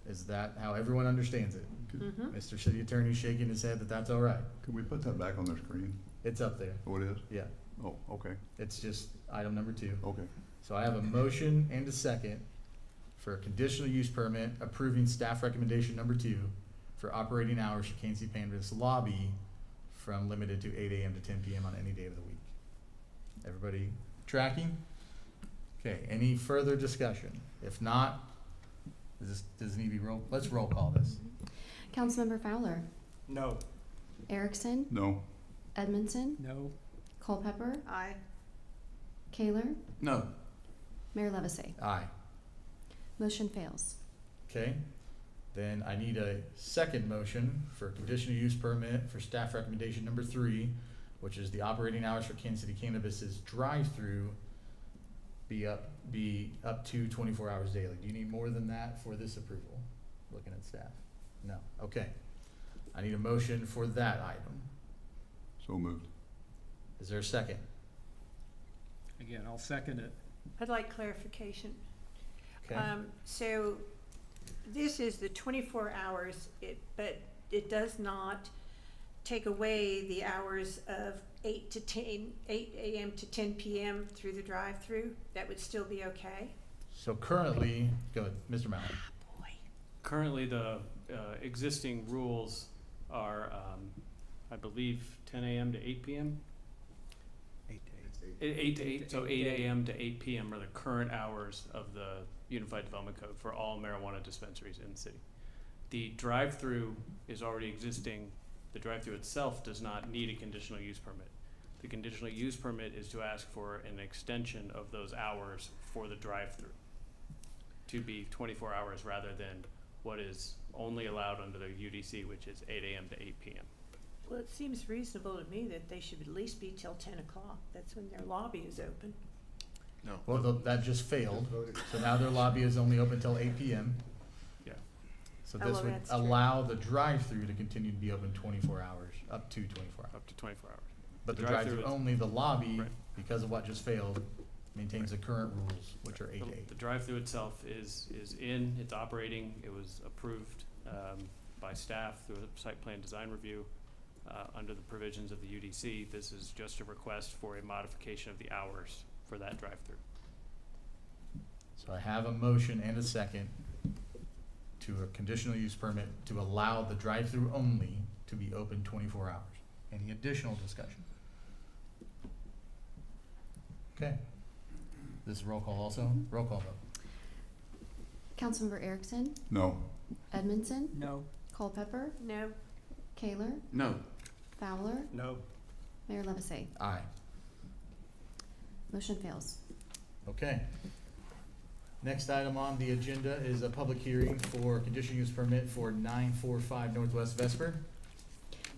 Is that how everyone understands it? Mm-hmm. Mr. City Attorney shaking his head that that's all right. Can we put that back on the screen? It's up there. Oh, it is? Yeah, Oh, okay, it's just item number 2. okay. So I have a motion and a second for a conditional use permit approving staff recommendation number 2 for operating hours for Kansas City Canvas Lobby from limited to 8 a.m. to 10 p.m. on any day of the week. Everybody tracking? Okay, any further discussion? If not, does it need to be let's roll call this. Councilmember Fowler, No. Erickson, No, Edmondson, No. Culpepper, Aye. Kaler, No. Mayor Levacy. Aye. Motion fails. Okay, then I need a second motion for conditional use permit for staff recommendation number 3, which is the operating hours for Kansas City Cannabis's drive-through be up to 24 hours daily. Do you need more than that for this approval? Looking at staff. No, okay. I need a motion for that item. so moved. Is there a second? Again, I'll second it. I'd like clarification. Okay, So this is the 24 hours, but it does not take away the hours of 8 a.m. to 10 p.m. through the drive-through? That would still be okay? so currently, go ahead, Mr. Mallon. Boy. Currently, the existing rules are, I believe, 10 a.m. to 8 p.m. 8 to 8, so 8 a.m. to 8 p.m. are the current hours of the Unified Development Code for all marijuana dispensaries in the city. The drive-through is already existing. The drive-through itself does not need a conditional use permit. The conditional use permit is to ask for an extension of those hours for the drive-through to be 24 hours rather than what is only allowed under the UDC, which is 8 a.m. to 8 p.m. Well, it seems reasonable to me that they should at least be till 10 o'clock. That's when their lobby is open. No. Well, that just failed, so now their lobby is only open till 8 p.m. Yeah. So Oh, this well, would that's true. allow the drive-through to continue to be open 24 hours, up to 24 hours. Up to 24 hours. But The the drive-through drive-through is- only, the lobby, Right. because of what just failed, maintains the current rules, which are 8 to The 8. drive-through itself is in, it's operating, it was approved by staff through a site plan design review under the provisions of the UDC. This is just a request for a modification of the hours for that drive-through. So I have a motion and a second to a conditional use permit to allow the drive-through only to be open 24 hours. Any additional discussion? Okay. This is roll call also? Roll call vote. Councilmember Erickson, No, Edmondson, No. Culpepper, No? Kaler, No. Fowler, No. Mayor Levacy. Aye. Motion fails. Okay. Next item on the agenda is a public hearing for conditional use permit for 945 Northwest Vesper.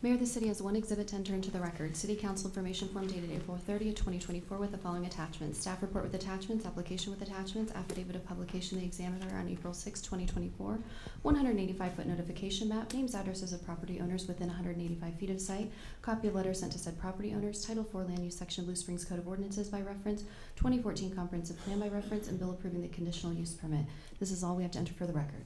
Mayor, the city has one exhibit to enter into the record. City Council Information Form dated April 30th, 2024 with the following attachments. Staff report with attachments, application with attachments, affidavit of publication of the examiner on April 6, 2024, 185-foot notification map, names, addresses of property owners within 185 feet of site, copy of letter sent to said property owners, Title 4 Land Use Section Blue Springs Code of Ordinances by reference, 2014 Comprehensive Plan by reference, and bill approving the conditional use permit. This is all we have to enter for the record.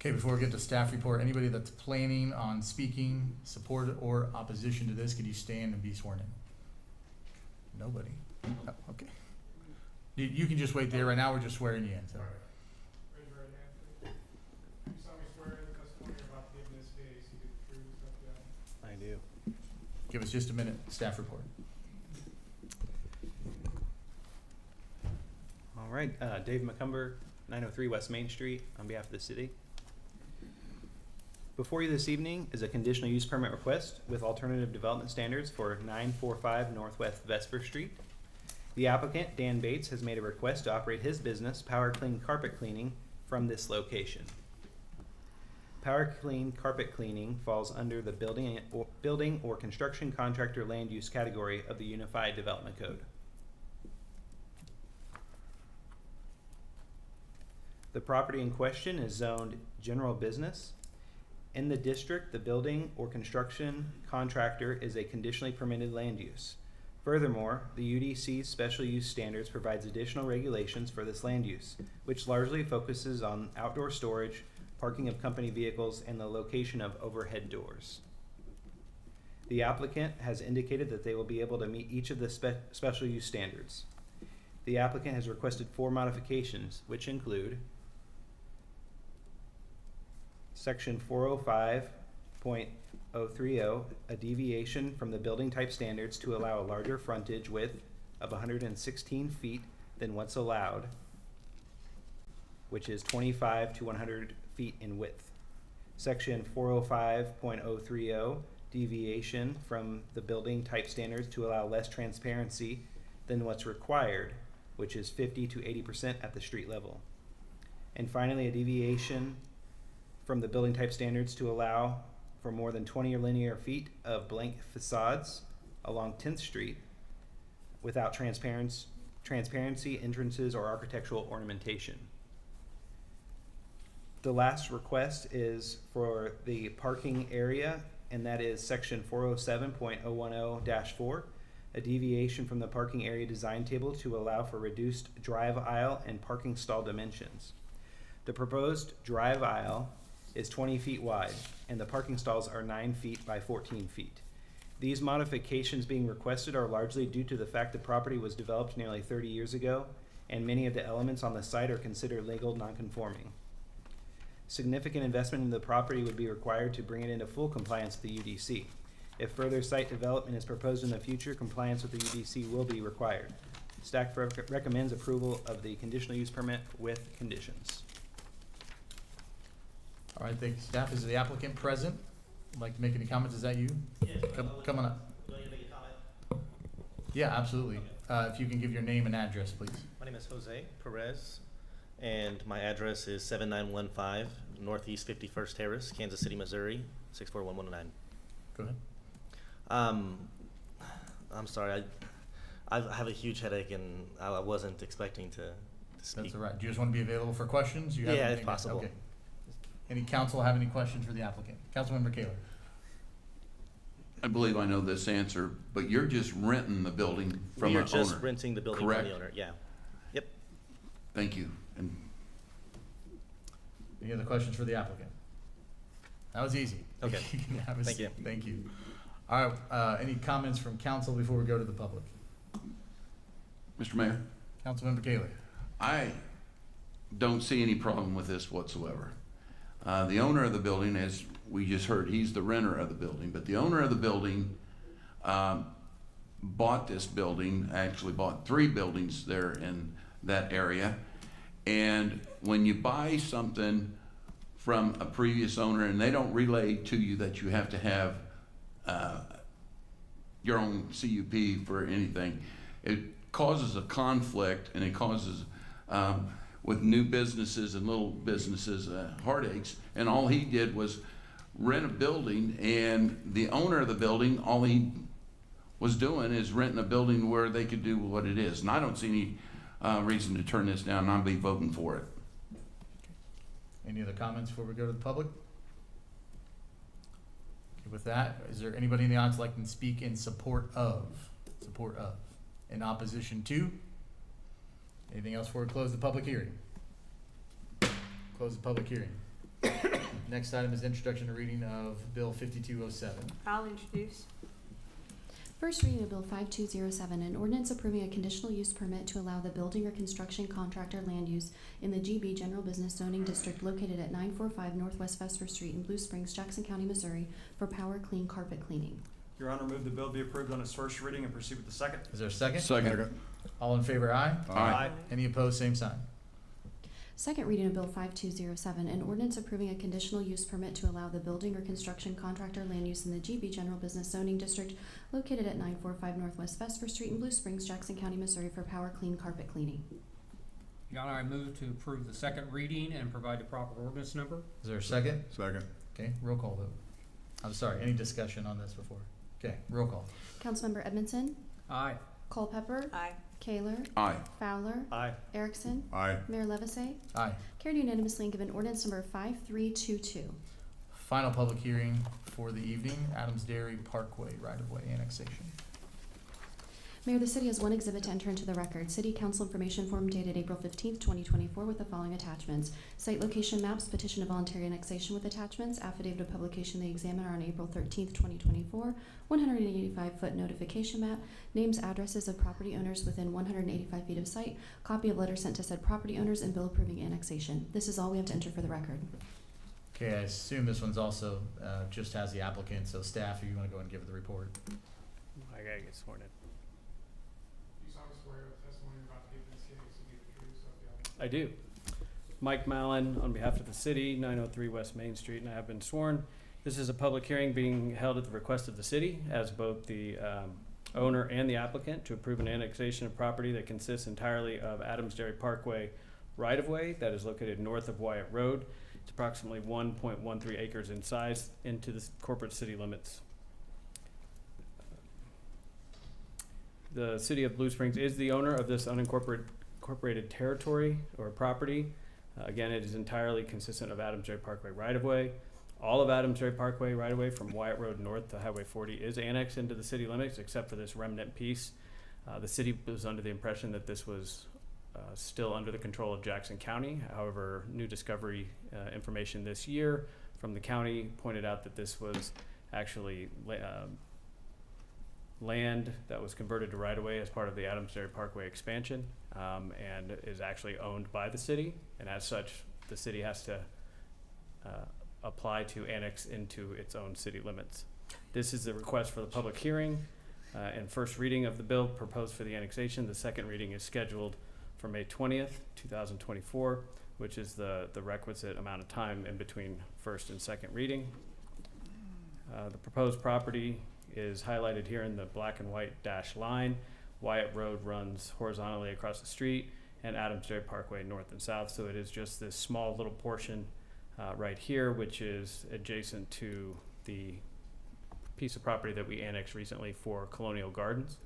Okay, before we get to staff report, anybody that's planning on speaking support or opposition to this, could you stand and be sworn in? Nobody? Oh, okay. You can just wait there. Right now, we're just swearing you in, so. Raise your right hand, please. You solemnly swear the testimony you're about to give in this case, you give the truth, nothing but the truth, I do. Give us just a minute, staff report. All right, Dave McCumber, 903 West Main Street, on behalf of the city. Before you this evening is a conditional use permit request with alternative development standards for 945 Northwest Vesper Street. The applicant, Dan Bates, has made a request to operate his business, Power Clean Carpet Cleaning, from this location. Power Clean Carpet Cleaning falls under the building or construction contractor land use category of the Unified Development Code. The property in question is zoned general business. In the district, the building or construction contractor is a conditionally permitted land use. Furthermore, the UDC's special use standards provides additional regulations for this land use, which largely focuses on outdoor storage, parking of company vehicles, and the location of overhead doors. The applicant has indicated that they will be able to meet each of the special use standards. The applicant has requested 4 modifications, which include Section 405.030, a deviation from the building type standards to allow a larger frontage width of 116 feet than what's allowed, which is 25 to 100 feet in width. Section 405.030, deviation from the building type standards to allow less transparency than what's required, which is 50 to 80% at the street level. And finally, a deviation from the building type standards to allow for more than 20 linear feet of blank facades along 10th Street without transparency, entrances, or architectural ornamentation. The last request is for the parking area, and that is section 407.010-4, a deviation from the parking area design table to allow for reduced drive aisle and parking stall dimensions. The proposed drive aisle is 20 feet wide, and the parking stalls are 9 feet by 14 feet. These modifications being requested are largely due to the fact the property was developed nearly 30 years ago, and many of the elements on the site are considered legal nonconforming. Significant investment in the property would be required to bring it into full compliance with the UDC. If further site development is proposed in the future, compliance with the UDC will be required. Staff recommends approval of the conditional use permit with conditions. All right, thank you, staff. Is the applicant present? Would like to make any comments? Is that you? Yes. Come on up. Do I need to make a comment? Yeah, absolutely. If you can give your name and address, please. My name is Jose Perez, and my address is 7915 Northeast 51st Terrace, Kansas City, Missouri, 64119. Go ahead. I'm sorry, I have a huge headache, and I wasn't expecting to speak. That's all right. Do you just want to be available for questions? You have Yeah, if anything? possible. Okay. Any council have any questions for the applicant? Councilmember Kaler. I believe I know this answer, but you're just renting the building from We an are just owner, renting the building correct? from the owner, yeah. Yep. Thank you. And Any other questions for the applicant? That was easy. Okay. That was- Thank you. Thank you. All right, any comments from council before we go to the public? Mr. Mayor, Councilmember Kaler. I don't see any problem with this whatsoever. The owner of the building, as we just heard, he's the renter of the building, but the owner of the building bought this building, actually bought 3 buildings there in that area. And when you buy something from a previous owner and they don't relay to you that you have to have your own CUP for anything, it causes a conflict, and it causes with new businesses and little businesses heartaches. And all he did was rent a building, and the owner of the building, all he was doing is renting a building where they could do what it is. And I don't see any reason to turn this down, and I'll be voting for it. Any other comments before we go to the public? Okay, with that, is there anybody in the audience like to speak in support of, in opposition to? Anything else before we close the public hearing? Close the public hearing. Next item is introduction and reading of Bill 5207. I'll introduce. First reading of Bill 5207, an ordinance approving a conditional use permit to allow the building or construction contractor land use in the GB General Business Zoning District located at 945 Northwest Vesper Street in Blue Springs, Jackson County, Missouri for Power Clean Carpet Cleaning. Your Honor, move the bill be approved on its first reading and proceed with the second. Is there a second? Second. All in favor, aye? Aye. Any opposed, same sign. Second reading of Bill 5207, an ordinance approving a conditional use permit to allow the building or construction contractor land use in the GB General Business Zoning District located at 945 Northwest Vesper Street in Blue Springs, Jackson County, Missouri for power clean carpet cleaning. Your Honor, I move to approve the second reading and provide the proper ordinance number. Is there a second? Second. Okay, roll call vote. I'm sorry, any discussion on this before? Okay, roll call. Councilmember Edmondson, Aye. Culpepper, Aye. Kaler, Aye. Fowler, Aye. Erickson, Aye. Mayor Levisay. Aye. Carried unanimously and given ordinance number 5322. Final public hearing for the evening, Adams Dairy Parkway right-of-way annexation. Mayor, the city has one exhibit to enter into the record. City Council Information Form dated April 15th, 2024 with the following attachments. Site location maps, petition of voluntary annexation with attachments, affidavit of publication of the examiner on April 13th, 2024, 185-foot notification map, names, addresses of property owners within 185 feet of site, copy of letter sent to said property owners, and bill approving annexation. This is all we have to enter for the record. Okay, I assume this one's also, just has the applicant, so staff, if you wanna go and give the report. I gotta get sworn in. Do you solemnly swear the testimony you're about to give in this case will be the truth, so help you God? I do. Mike Mallon, on behalf of the city, 903 West Main Street, and I have been sworn. This is a public hearing being held at the request of the city as both the owner and the applicant to approve an annexation of property that consists entirely of Adams Dairy Parkway right-of-way that is located north of Wyatt Road. It's approximately 1.13 acres in size into the corporate city limits. The city of Blue Springs is the owner of this unincorporated territory or property. Again, it is entirely consistent of Adams Dairy Parkway right-of-way. All of Adams Dairy Parkway right-of-way from Wyatt Road north to Highway 40 is annexed into the city limits except for this remnant piece. The city was under the impression that this was still under the control of Jackson County. However, new discovery information this year from the county pointed out that this was actually land that was converted to right-of-way as part of the Adams Dairy Parkway expansion, and is actually owned by the city, and as such, the city has to apply to annex into its own city limits. This is the request for the public hearing and first reading of the bill proposed for the annexation. The second reading is scheduled for May 20th, 2024, which is the requisite amount of time in between first and second reading. The proposed property is highlighted here in the black and white dashed line. Wyatt Road runs horizontally across the street, and Adams Dairy Parkway north and south. So it is just this small little portion right here, which is adjacent to the piece of property that we annexed recently for Colonial Gardens.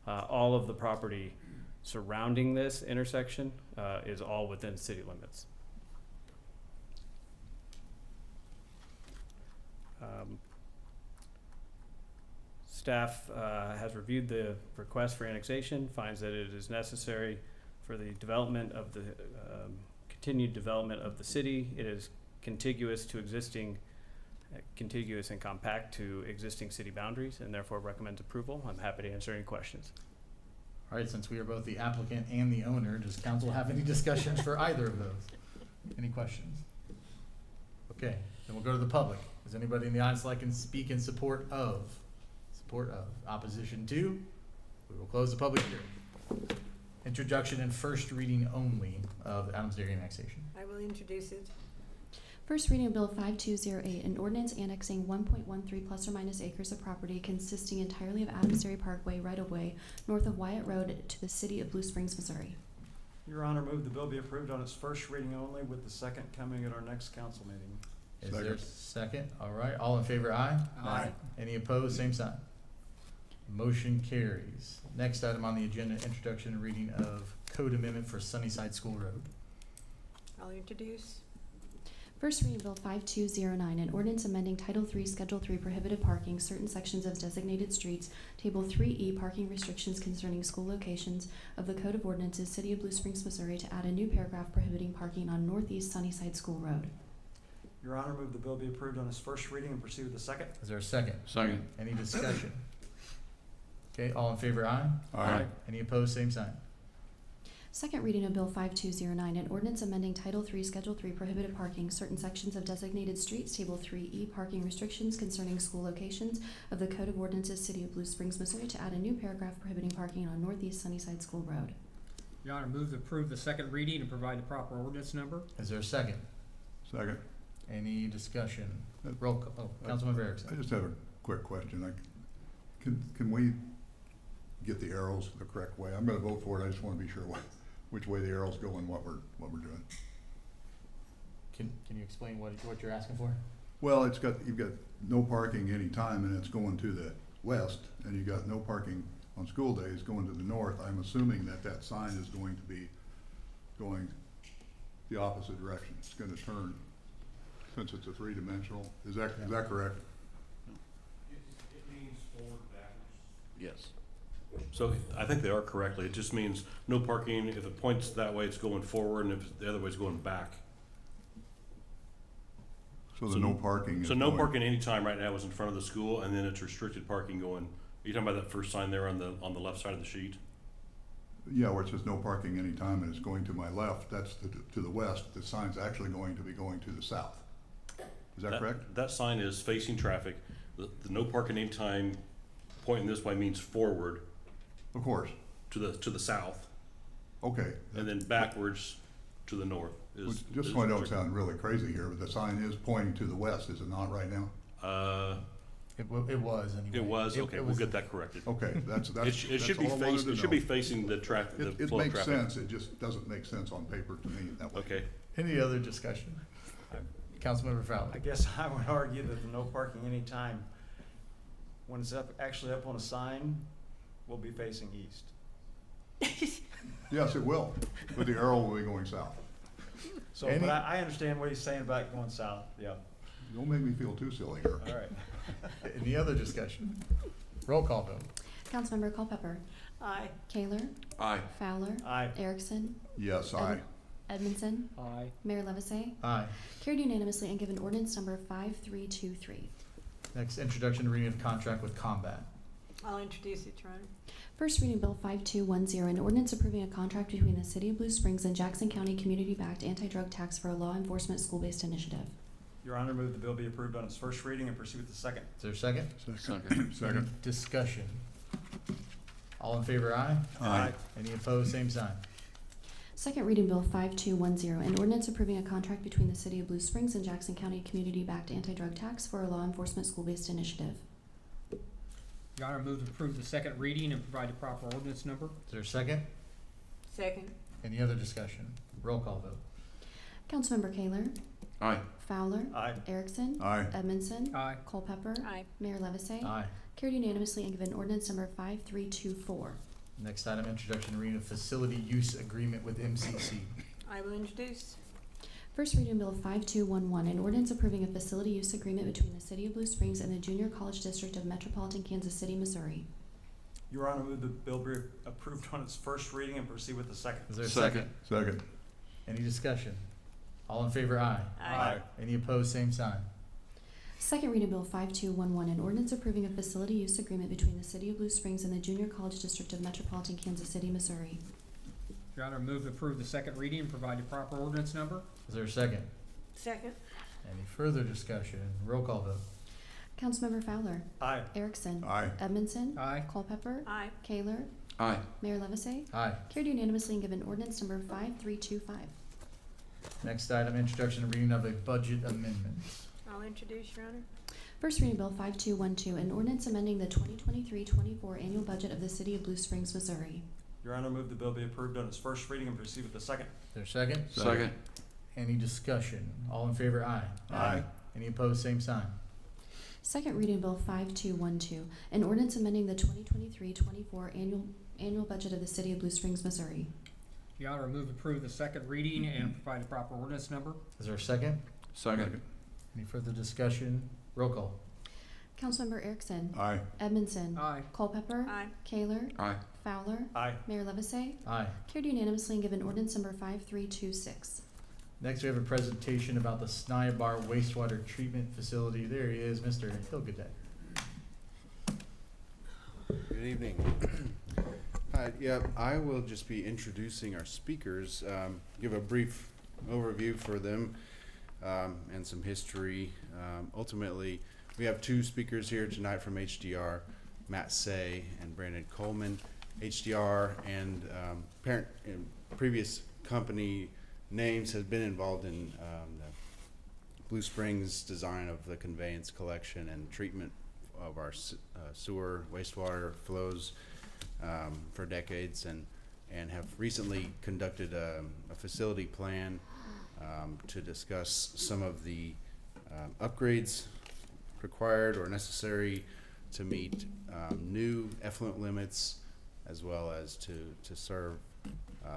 All of the property surrounding this intersection is all within city limits. Staff has reviewed the request for annexation, finds that it is necessary for the development of the continued development of the city. It is contiguous and compact to existing city boundaries, and therefore recommends approval. I'm happy to answer any questions. All right, since we are both the applicant and the owner, does council have any discussions for either of those? Any questions? Okay, then we'll go to the public. Is anybody in the audience like can speak in support of? Opposition to? We will close the public hearing. Introduction and first reading only of Adams Dairy annexation. I will introduce it. First reading of Bill 5208, an ordinance annexing 1.13 plus or minus acres of property consisting entirely of Adams Dairy Parkway right-of-way north of Wyatt Road to the city of Blue Springs, Missouri. Your Honor, move the bill be approved on its first reading only with the second coming at our next council meeting. Is there a second? All right, all in favor, aye? Aye. Any opposed, same sign. Motion carries. Next item on the agenda, introduction and reading of code amendment for Sunnyside School Road. I'll introduce. First reading Bill 5209, an ordinance amending Title III, Schedule 3 prohibited parking, certain sections of designated streets, Table 3E, parking restrictions concerning school locations of the Code of Ordinances, City of Blue Springs, Missouri, to add a new paragraph prohibiting parking on Northeast Sunnyside School Road. Your Honor, move the bill be approved on its first reading and proceed with the second. Is there a second? Second. Any discussion? Okay, all in favor, aye? Aye. Any opposed, same sign. Second reading of Bill 5209, an ordinance amending Title III, Schedule 3, prohibited parking, certain sections of designated streets, Table 3E, parking restrictions concerning school locations of the Code of Ordinances, City of Blue Springs, Missouri, to add a new paragraph prohibiting parking on Northeast Sunnyside School Road. Your Honor, move to approve the second reading and provide the proper ordinance number. Is there a second? Second. Any discussion? Roll call, Councilmember Erickson. I just have a quick question. Can we get the arrows the correct way? I'm gonna vote for it. I just wanna be sure which way the arrows go and what we're doing. Can you explain what you're asking for? Well, you've got no parking anytime and it's going to the west, and you got no parking on school days going to the north. I'm assuming that sign is going to be going the opposite direction. It's gonna turn, since it's a three-dimensional. Is that correct? It means forward, backwards. Yes. So I think they are correctly. It just means no parking. If it points that way, it's going forward, and if the other way, it's going back. So the no parking is So no going- parking anytime right now is in front of the school, and then it's restricted parking going. Are you talking about that first sign there on the left side of the sheet? Yeah, where it says no parking anytime and it's going to my left, that's to the west. The sign's actually going to be going to the south. Is that correct? That sign is facing traffic. The no parking anytime pointing this way means forward. Of course. To the south. Okay. And then backwards to the north. Just so I don't sound really crazy here, but the sign is pointing to the west, is it not right now? It was anyway. It was, okay, we'll get that corrected. Okay, that's It should be all I wanted to it should be know. facing the traffic, the It flow of makes traffic. sense, it just doesn't make sense on paper to me that way. Okay. Any other discussion? Councilmember Fowler. I guess I would argue that the no parking anytime, when it's actually up on a sign, will be facing east. Yes, it will, but the arrow will be going south. So, but I understand what he's saying about going south, yeah. Don't make me feel too silly here. All right. Any other discussion? Roll call vote. Councilmember Culpepper. Aye. Kaler. Aye. Fowler. Aye. Erickson. Yes, aye. Edmondson. Aye. Mayor Levasseur. Aye. Carried unanimously and given ordinance number 5323. Next, introduction and reading of contract with Combat. I'll introduce it, Your Honor. First reading Bill 5210, an ordinance approving a contract between the City of Blue Springs and Jackson County Community-Backed Anti-Drug Tax for a law enforcement school-based initiative. Your Honor, move the bill be approved on its first reading and proceed with the second. Is there a second? Second. Second. Discussion. All in favor, aye? Aye. Any opposed, same sign. Second reading Bill 5210, an ordinance approving a contract between the City of Blue Springs and Jackson County Community-Backed Anti-Drug Tax for a law enforcement school-based initiative. Your Honor, move to approve the second reading and provide the proper ordinance number. Is there a second? Second. Any other discussion? Roll call vote. Councilmember Kaler. Aye. Fowler. Aye. Erickson. Aye. Edmondson. Aye. Culpepper. Aye. Mayor Levasseur. Aye. Carried unanimously and given ordinance number 5324. Next item, introduction and reading of facility use agreement with MCC. I will introduce. First reading Bill 5211, an ordinance approving a facility use agreement between the City of Blue Springs and the Junior College District of Metropolitan Kansas City, Missouri. Your Honor, move the bill be approved on its first reading and proceed with the second. Is there a second? Second. Any discussion? All in favor, aye. Aye. Any opposed, same sign. Second reading Bill 5211, an ordinance approving a facility use agreement between the City of Blue Springs and the Junior College District of Metropolitan Kansas City, Missouri. Your Honor, move to approve the second reading and provide the proper ordinance number. Is there a second? Second. Any further discussion? Roll call vote. Councilmember Fowler. Aye. Erickson. Aye. Edmondson. Aye. Culpepper. Aye. Kaler. Aye. Mayor Levasseur. Aye. Carried unanimously and given ordinance number 5325. Next item, introduction and reading of a budget amendment. I'll introduce, Your Honor. First reading Bill 5212, an ordinance amending the 2023-24 annual budget of the City of Blue Springs, Missouri. Your Honor, move the bill be approved on its first reading and proceed with the second. Is there a second? Second. Any discussion? All in favor, aye. Aye. Any opposed, same sign. Second reading Bill 5212, an ordinance amending the 2023-24 annual budget of the City of Blue Springs, Missouri. Your Honor, move to approve the second reading and provide the proper ordinance number. Is there a second? Second. Any further discussion? Roll call. Councilmember Erickson. Aye. Edmondson. Aye. Culpepper. Aye. Kaler. Aye. Fowler. Aye. Mayor Levasseur. Aye. Carried unanimously and given ordinance number 5326. Next, we have a presentation about the Snyebar wastewater treatment facility. There he is, Mr. Hilgedeck. Good evening. Hi, yeah, I will just be introducing our speakers, give a brief overview for them, and some history. Ultimately, we have two speakers here tonight from HDR, Matt Say and Brandon Coleman. HDR and parent and previous company names have been involved in the Blue Springs design of the conveyance, collection, and treatment of our sewer wastewater flows for decades, and have recently conducted a facility plan to discuss some of the upgrades required or necessary to meet new effluent limits, as well as to serve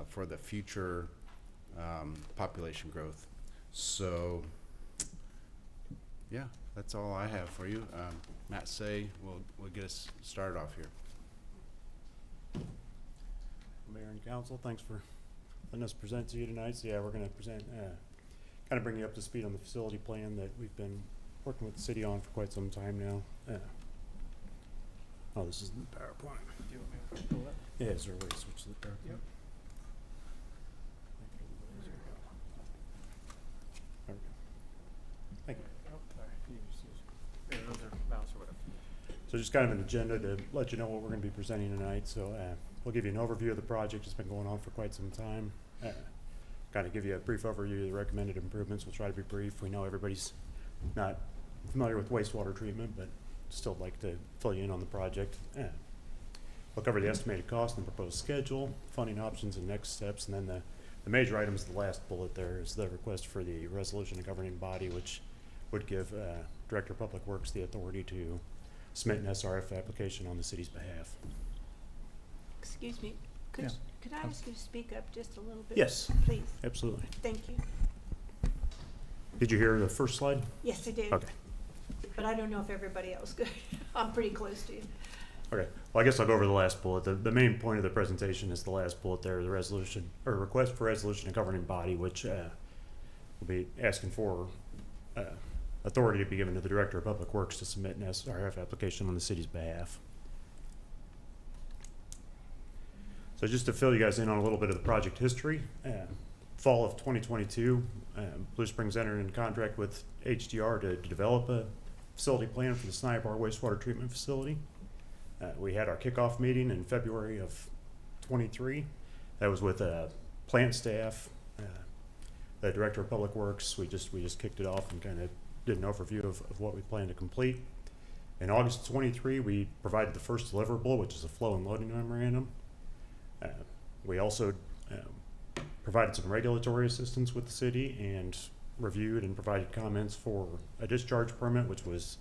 for the future population growth. So, yeah, that's all I have for you. Matt Say will get us started off here. Mayor and council, thanks for letting us present to you tonight. So yeah, we're going to present, kind of bring you up to speed on the facility plan that we've been working with the city on for quite some time now. Oh, this is the PowerPoint. Do you want me to pull that? Yeah, is there a way to switch to the PowerPoint? Yep. There we go. Thank you. Oh, sorry. You just use, yeah, those are mouse or whatever. So just kind of an agenda to let you know what we're going to be presenting tonight. So we'll give you an overview of the project. It's been going on for quite some time. Kind of give you a brief overview of the recommended improvements. We'll try to be brief. We know everybody's not familiar with wastewater treatment, but still like to fill you in on the project. We'll cover the estimated cost and the proposed schedule, funding options and next steps, and then the major items, the last bullet there is the request for the resolution of governing body, which would give Director of Public Works the authority to submit an SRF application on the city's behalf. Excuse me, could I ask you to speak up just a little bit? Yes. Please. Absolutely. Thank you. Did you hear the first slide? Yes, I did. Okay. But I don't know if everybody else could. I'm pretty close to you. Okay. Well, I guess I'll go over the last bullet. The main point of the presentation is the last bullet there, the resolution, or request for resolution of governing body, which will be asking for authority to be given to the Director of Public Works to submit an SRF application on the city's behalf. So just to fill you guys in on a little bit of the project history, fall of 2022, Blue Springs entered into contract with HDR to develop a facility plan for the Sniper wastewater treatment facility. We had our kickoff meeting in February of 23. That was with plant staff, the Director of Public Works. We just kicked it off and kind of did an overview of what we plan to complete. In August 23, we provided the first deliverable, which is a flow and loading memorandum. We also provided some regulatory assistance with the city and reviewed and provided comments for a discharge permit, which was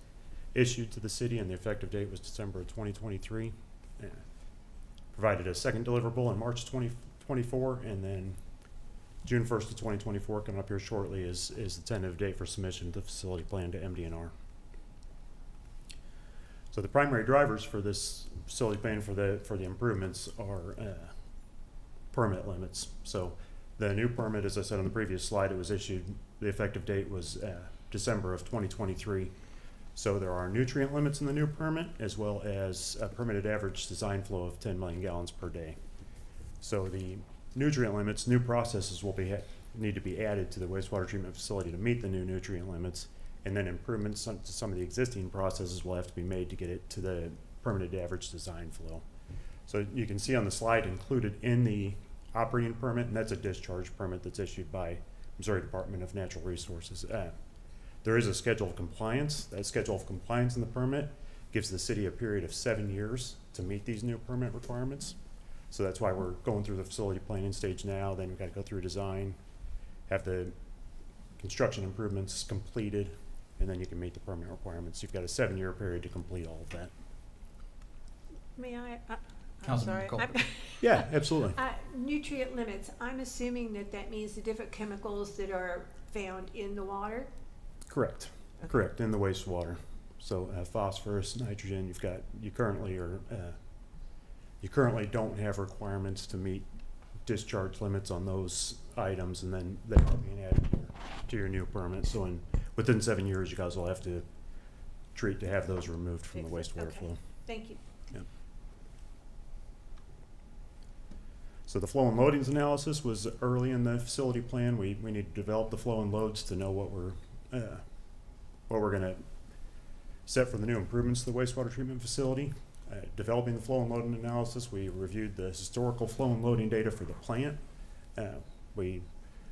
issued to the city, and the effective date was December of 2023. Provided a second deliverable in March 2024, and then June 1st of 2024, coming up here shortly, is the tentative date for submission of the facility plan to MDNR. So the primary drivers for this facility plan for the improvements are permit limits. So the new permit, as I said on the previous slide, it was issued, the effective date was December of 2023. So there are nutrient limits in the new permit, as well as a permitted average design flow of 10 million gallons per day. So the nutrient limits, new processes will need to be added to the wastewater treatment facility to meet the new nutrient limits, and then improvements to some of the existing processes will have to be made to get it to the permitted average design flow. So you can see on the slide included in the operating permit, and that's a discharge permit that's issued by Missouri Department of Natural Resources. There is a schedule of compliance. That schedule of compliance in the permit gives the city a period of 7 years to meet these new permit requirements. So that's why we're going through the facility planning stage now. Then we've got to go through design, have the construction improvements completed, and then you can meet the permit requirements. You've got a 7-year period to complete all of that. May I? I'm Councilman sorry. Culver. Yeah, absolutely. Nutrient limits, I'm assuming that means the different chemicals that are found in the water? Correct. Okay. Correct, in the wastewater. So phosphorus, nitrogen, you currently don't have requirements to meet discharge limits on those items, and then they are being added to your new permit. So within 7 years, you guys will have to treat to have those removed from the wastewater Okay. flow. Thank you. Yep. So the flow and loadings analysis was early in the facility plan. We need to develop the flow and loads to know what we're gonna set for the new improvements to the wastewater treatment facility. Developing the flow and loading analysis, we reviewed the historical flow and loading data for the plant. We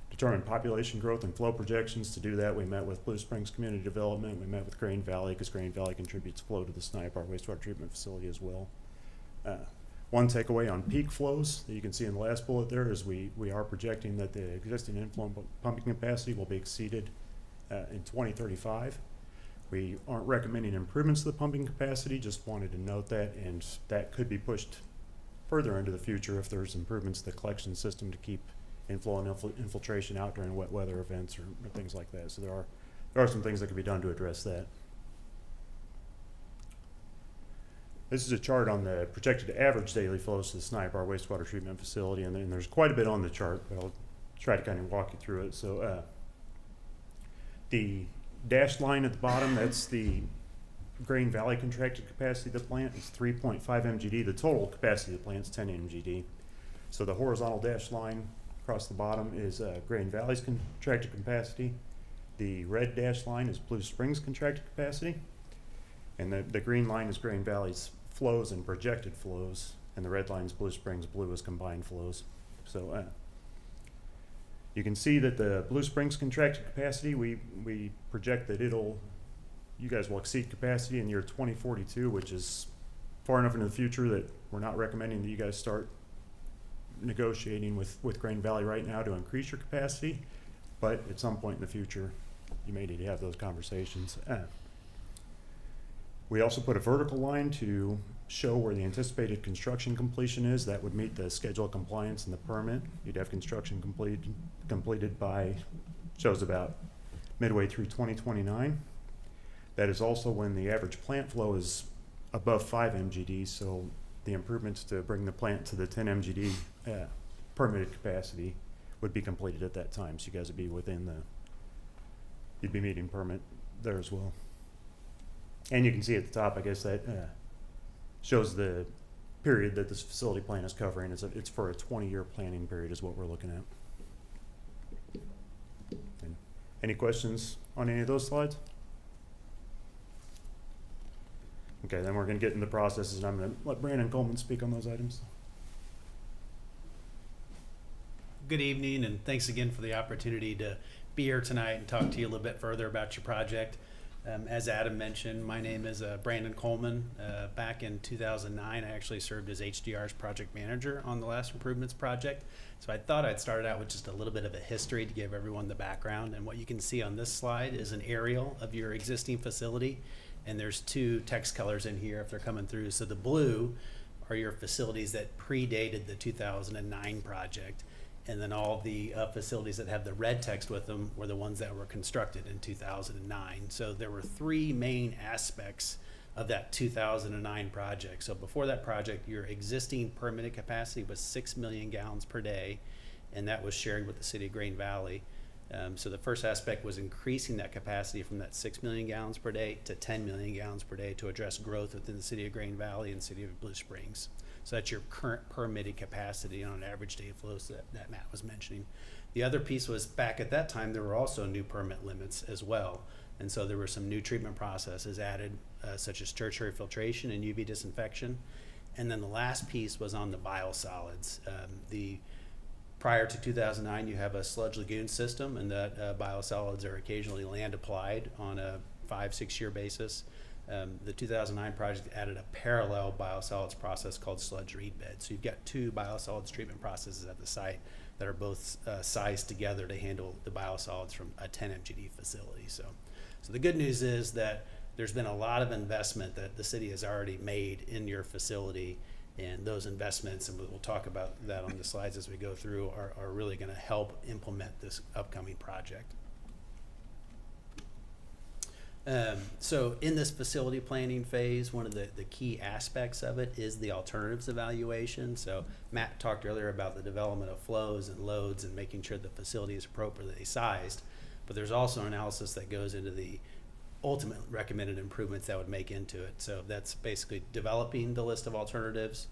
determined population growth and flow projections. To do that, we met with Blue Springs Community Development. We met with Grain Valley, because Grain Valley contributes flow to the Snipe, our wastewater treatment facility as well. One takeaway on peak flows that you can see in the last bullet there is we are projecting that the existing inflow pumping capacity will be exceeded in 2035. We aren't recommending improvements to the pumping capacity, just wanted to note that, and that could be pushed further into the future if there's improvements to the collection system to keep inflow and infiltration out during wet weather events or things like that. So there are some things that could be done to address that. This is a chart on the projected average daily flows to the Snipe, our wastewater treatment facility, and then there's quite a bit on the chart, but I'll try to kind of walk you through it. So the dashed line at the bottom, that's the Grain Valley contracted capacity of the plant. It's 3.5 MGD. The total capacity of the plant is 10 MGD. So the horizontal dashed line across the bottom is Grain Valley's contracted capacity. The red dashed line is Blue Springs contracted capacity. And the green line is Grain Valley's flows and projected flows, and the red line is Blue Springs, blue is combined flows. So you can see that the Blue Springs contracted capacity, we project that you guys will exceed capacity in year 2042, which is far enough into the future that we're not recommending that you guys start negotiating with Grain Valley right now to increase your capacity, but at some point in the future, you may need to have those conversations. We also put a vertical line to show where the anticipated construction completion is. That would meet the schedule of compliance and the permit. You'd have construction completed by, shows about midway through 2029. That is also when the average plant flow is above 5 MGD, so the improvements to bring the plant to the 10 MGD permitted capacity would be completed at that time. So you guys would be you'd be meeting permit there as well. And you can see at the top, I guess that shows the period that this facility plan is covering. It's for a 20-year planning period is what we're looking at. And any questions on any of those slides? Okay, then we're going to get into the processes, and I'm going to let Brandon Coleman speak on those items. Good evening, and thanks again for the opportunity to be here tonight and talk to you a little bit further about your project. As Adam mentioned, my name is Brandon Coleman. Back in 2009, I actually served as HDR's project manager on the last improvements project. So I thought I'd start out with just a little bit of a history to give everyone the background. And what you can see on this slide is an aerial of your existing facility. And there's two text colors in here if they're coming through. So the blue are your facilities that predated the 2009 project. And then all the facilities that have the red text with them were the ones that were constructed in 2009. So there were three main aspects of that 2009 project. So before that project, your existing permitted capacity was 6 million gallons per day, and that was shared with the city of Grain Valley. So the first aspect was increasing that capacity from that 6 million gallons per day to 10 million gallons per day to address growth within the city of Grain Valley and city of Blue Springs. So that's your current permitted capacity on an average day of flows that Matt was mentioning. The other piece was back at that time, there were also new permit limits as well. And so there were some new treatment processes added, such as tertiary filtration and UV disinfection. And then the last piece was on the biosolids. Prior to 2009, you have a sludge lagoon system, and that biosolids are occasionally land applied on a 5-6 year basis. The 2009 project added a parallel biosolids process called sludge reed bed. So you've got two biosolids treatment processes at the site that are both sized together to handle the biosolids from a 10 MGD facility. So the good news is that there's been a lot of investment that the city has already made in your facility, and those investments, and we'll talk about that on the slides as we go through, are really going to help implement this upcoming project. So in this facility planning phase, one of the key aspects of it is the alternatives evaluation. So Matt talked earlier about the development of flows and loads and making sure the facility is appropriately sized, but there's also an analysis that goes into the ultimate recommended improvements that would make into it. So that's basically developing the list of alternatives,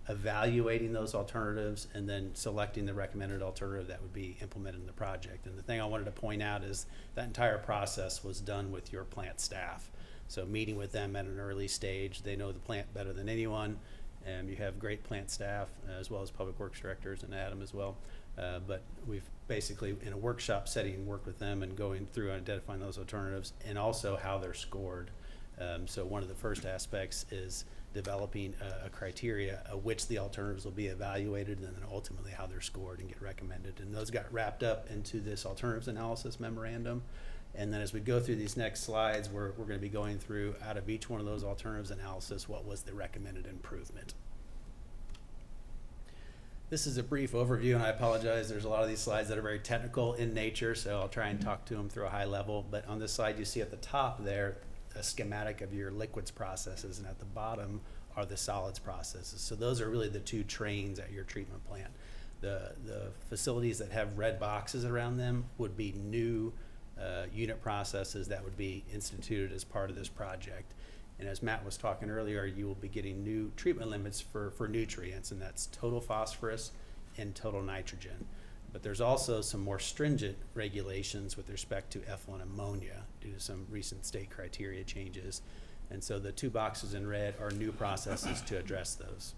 evaluating those alternatives, and then selecting the recommended alternative that would be implemented in the project. And the thing I wanted to point out is that entire process was done with your plant staff. So meeting with them at an early stage, they know the plant better than anyone. You have great plant staff as well as public works directors and Adam as well. But we've basically, in a workshop setting, worked with them and going through and identifying those alternatives and also how they're scored. So one of the first aspects is developing a criteria of which the alternatives will be evaluated, and then ultimately how they're scored and get recommended. And those got wrapped up into this alternatives analysis memorandum. And then as we go through these next slides, we're going to be going through, out of each one of those alternatives analysis, what was the recommended improvement. This is a brief overview, and I apologize, there's a lot of these slides that are very technical in nature, so I'll try and talk to them through a high level. But on this slide, you see at the top there a schematic of your liquids processes, and at the bottom are the solids processes. So those are really the two trains at your treatment plant. The facilities that have red boxes around them would be new unit processes that would be instituted as part of this project. And as Matt was talking earlier, you will be getting new treatment limits for nutrients, and that's total phosphorus and total nitrogen. But there's also some more stringent regulations with respect to effluent ammonia due to some recent state criteria changes. And so the two boxes in red are new processes to address those.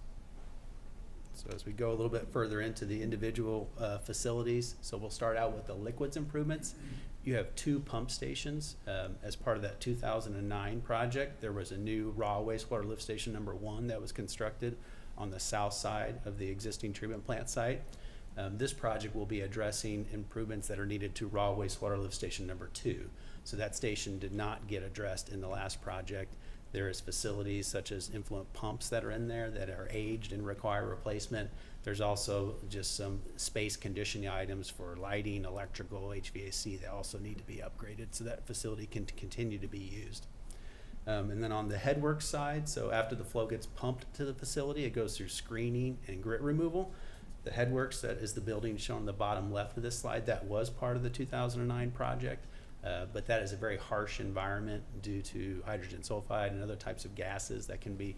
So as we go a little bit further into the individual facilities, so we'll start out with the liquids improvements. You have two pump stations. As part of that 2009 project, there was a new raw wastewater lift station number 1 that was constructed on the south side of the existing treatment plant site. This project will be addressing improvements that are needed to raw wastewater lift station number 2. So that station did not get addressed in the last project. There is facilities such as influent pumps that are in there that are aged and require replacement. There's also just some space conditioning items for lighting, electrical, HVAC that also need to be upgraded so that facility can continue to be used. And then on the headworks side, so after the flow gets pumped to the facility, it goes through screening and grit removal. The headworks, that is the building shown on the bottom left of this slide, that was part of the 2009 project. But that is a very harsh environment due to hydrogen sulfide and other types of gases that can be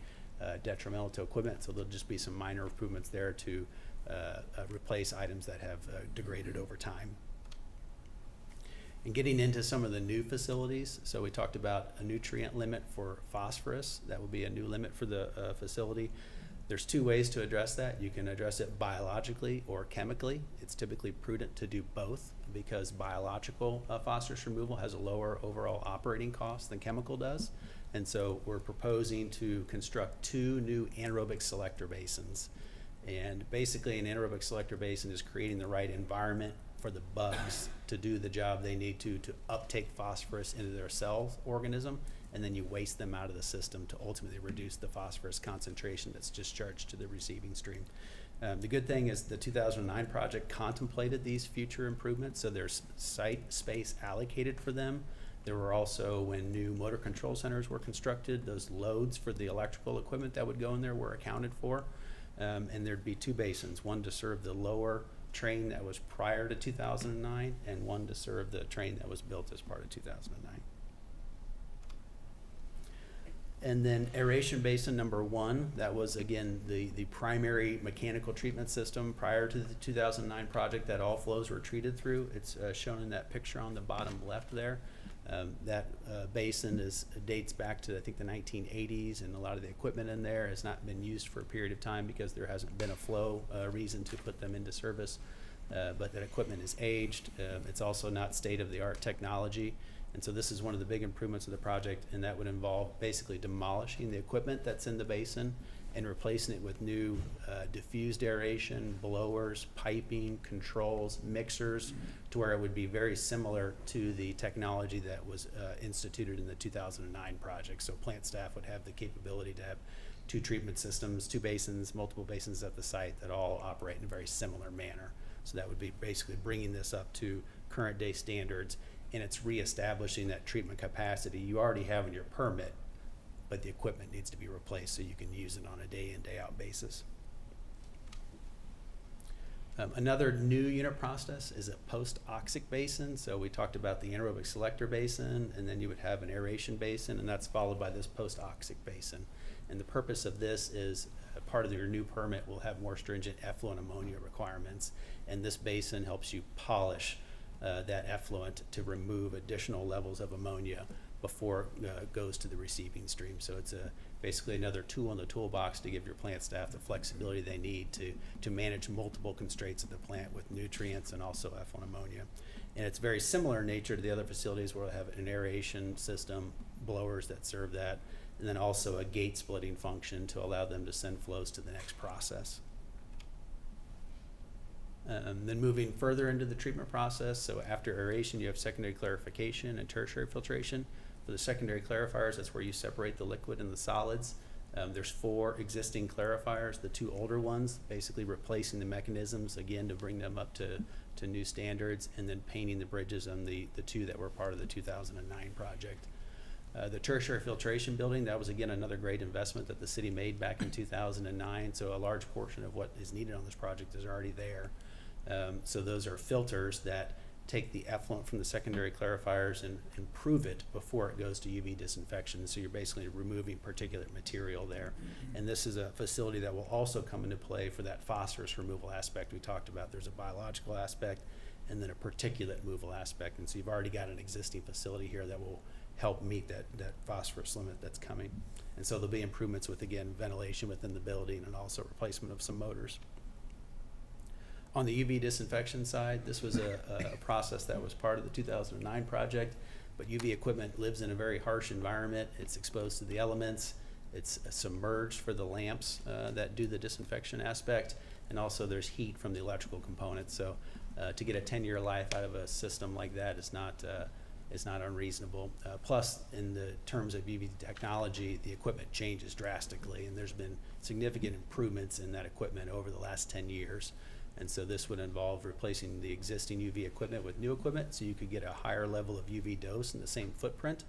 detrimental to equipment. So there'll just be some minor improvements there to replace items that have degraded over time. And getting into some of the new facilities, so we talked about a nutrient limit for phosphorus. That will be a new limit for the facility. There's two ways to address that. You can address it biologically or chemically. It's typically prudent to do both because biological phosphorus removal has a lower overall operating cost than chemical does. And so we're proposing to construct 2 new anaerobic selector basins. And basically an anaerobic selector basin is creating the right environment for the bugs to do the job they need to uptake phosphorus into their cell organism, and then you waste them out of the system to ultimately reduce the phosphorus concentration that's discharged to the receiving stream. The good thing is the 2009 project contemplated these future improvements, so there's site space allocated for them. There were also, when new motor control centers were constructed, those loads for the electrical equipment that would go in there were accounted for. And there'd be 2 basins, one to serve the lower train that was prior to 2009 and one to serve the train that was built as part of 2009. And then aeration basin number 1, that was again the primary mechanical treatment system prior to the 2009 project that all flows were treated through. It's shown in that picture on the bottom left there. That basin dates back to I think the 1980s, and a lot of the equipment in there has not been used for a period of time because there hasn't been a flow reason to put them into service. But that equipment is aged. It's also not state-of-the-art technology. And so this is one of the big improvements of the project, and that would involve basically demolishing the equipment that's in the basin and replacing it with new diffused aeration, blowers, piping, controls, mixers, to where it would be very similar to the technology that was instituted in the 2009 project. So plant staff would have the capability to have 2 treatment systems, 2 basins, multiple basins at the site that all operate in a very similar manner. So that would be basically bringing this up to current day standards, and it's reestablishing that treatment capacity you already have in your permit, but the equipment needs to be replaced so you can use it on a day in, day out basis. Another new unit process is a post-oxic basin. So we talked about the anaerobic selector basin, and then you would have an aeration basin, and that's followed by this post-oxic basin. And the purpose of this is part of your new permit will have more stringent effluent ammonia requirements. And this basin helps you polish that effluent to remove additional levels of ammonia before it goes to the receiving stream. So it's basically another tool in the toolbox to give your plant staff the flexibility they need to manage multiple constraints of the plant with nutrients and also effluent ammonia. And it's very similar in nature to the other facilities where we'll have an aeration system, blowers that serve that, and then also a gate splitting function to allow them to send flows to the next process. Then moving further into the treatment process, so after aeration, you have secondary clarification and tertiary filtration. For the secondary clarifiers, that's where you separate the liquid and the solids. There's 4 existing clarifiers, the 2 older ones, basically replacing the mechanisms, again, to bring them up to new standards, and then painting the bridges on the 2 that were part of the 2009 project. The tertiary filtration building, that was again another great investment that the city made back in 2009, so a large portion of what is needed on this project is already there. So those are filters that take the effluent from the secondary clarifiers and improve it before it goes to UV disinfection. So you're basically removing particulate material there. And this is a facility that will also come into play for that phosphorus removal aspect we talked about. There's a biological aspect and then a particulate removal aspect. And so you've already got an existing facility here that will help meet that phosphorus limit that's coming. And so there'll be improvements with, again, ventilation within the building and also replacement of some motors. On the UV disinfection side, this was a process that was part of the 2009 project, but UV equipment lives in a very harsh environment. It's exposed to the elements. It's submerged for the lamps that do the disinfection aspect, and also there's heat from the electrical components. So to get a 10-year life out of a system like that is not unreasonable. Plus, in the terms of UV technology, the equipment changes drastically, and there's been significant improvements in that equipment over the last 10 years. And so this would involve replacing the existing UV equipment with new equipment so you could get a higher level of UV dose in the same footprint,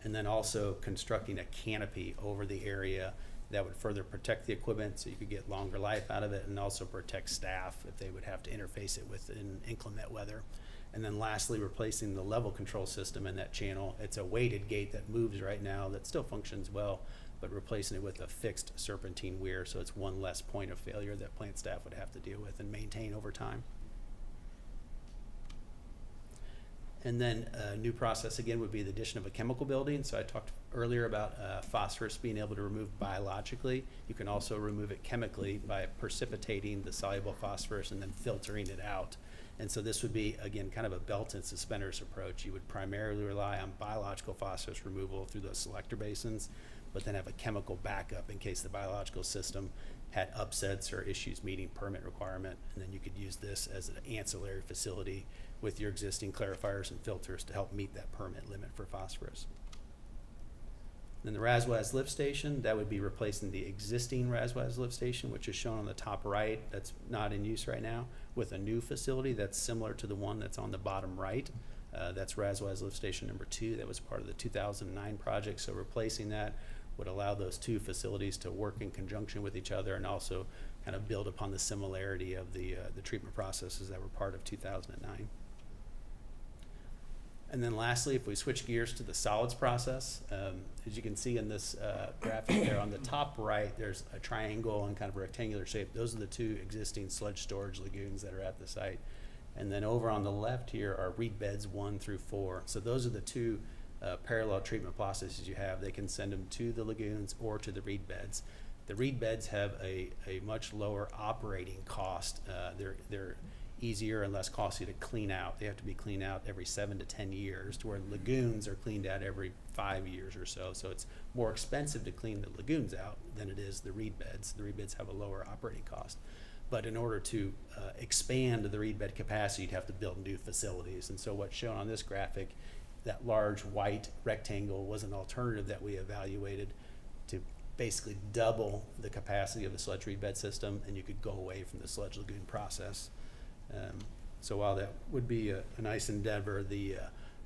and then also constructing a canopy over the area that would further protect the equipment so you could get longer life out of it, and also protect staff if they would have to interface it with in inclement weather. And then lastly, replacing the level control system in that channel. It's a weighted gate that moves right now that still functions well, but replacing it with a fixed serpentine weir, so it's one less point of failure that plant staff would have to deal with and maintain over time. And then a new process again would be the addition of a chemical building. So I talked earlier about phosphorus being able to remove biologically. You can also remove it chemically by precipitating the soluble phosphorus and then filtering it out. And so this would be, again, kind of a belt and suspenders approach. You would primarily rely on biological phosphorus removal through those selector basins, but then have a chemical backup in case the biological system had upsets or issues meeting permit requirement. And then you could use this as an ancillary facility with your existing clarifiers and filters to help meet that permit limit for phosphorus. Then the Razwaz lift station, that would be replacing the existing Razwaz lift station, which is shown on the top right, that's not in use right now, with a new facility that's similar to the one that's on the bottom right. That's Razwaz lift station number 2. That was part of the 2009 project. So replacing that would allow those 2 facilities to work in conjunction with each other and also kind of build upon the similarity of the treatment processes that were part of 2009. And then lastly, if we switch gears to the solids process, as you can see in this graphic there on the top right, there's a triangle and kind of a rectangular shape. Those are the 2 existing sludge storage lagoons that are at the site. And then over on the left here are reed beds 1 through 4. So those are the 2 parallel treatment processes you have. They can send them to the lagoons or to the reed beds. The reed beds have a much lower operating cost. They're easier and less costly to clean out. They have to be cleaned out every 7 to 10 years, to where lagoons are cleaned out every 5 years or so. So it's more expensive to clean the lagoons out than it is the reed beds. The reed beds have a lower operating cost. But in order to expand the reed bed capacity, you'd have to build new facilities. And so what's shown on this graphic, that large white rectangle was an alternative that we evaluated to basically double the capacity of the sludge reed bed system, and you could go away from the sludge lagoon process. So while that would be a nice endeavor, the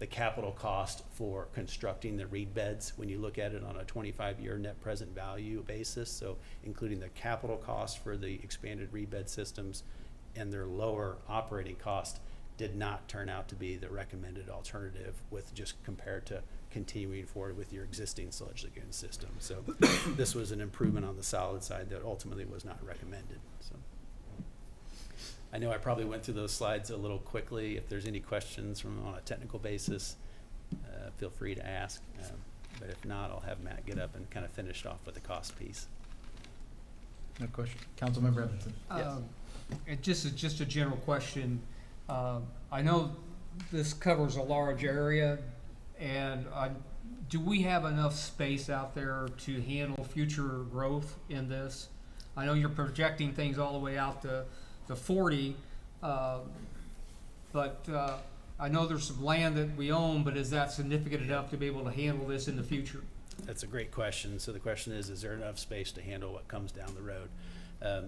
capital cost for constructing the reed beds, when you look at it on a 25-year net present value basis, so including the capital cost for the expanded reed bed systems and their lower operating cost, did not turn out to be the recommended alternative with just compared to continuing forward with your existing sludge lagoon system. So this was an improvement on the solid side that ultimately was not recommended. So I know I probably went through those slides a little quickly. If there's any questions from on a technical basis, feel free to ask. But if not, I'll have Matt get up and kind of finish off with the cost piece. No question. Councilmember Edmondson. It just a general question. I know this covers a large area, and do we have enough space out there to handle future growth in this? I know you're projecting things all the way out to 40, but I know there's some land that we own, but is that significant enough to be able to handle this in the future? That's a great question. So the question is there enough space to handle what comes down the road?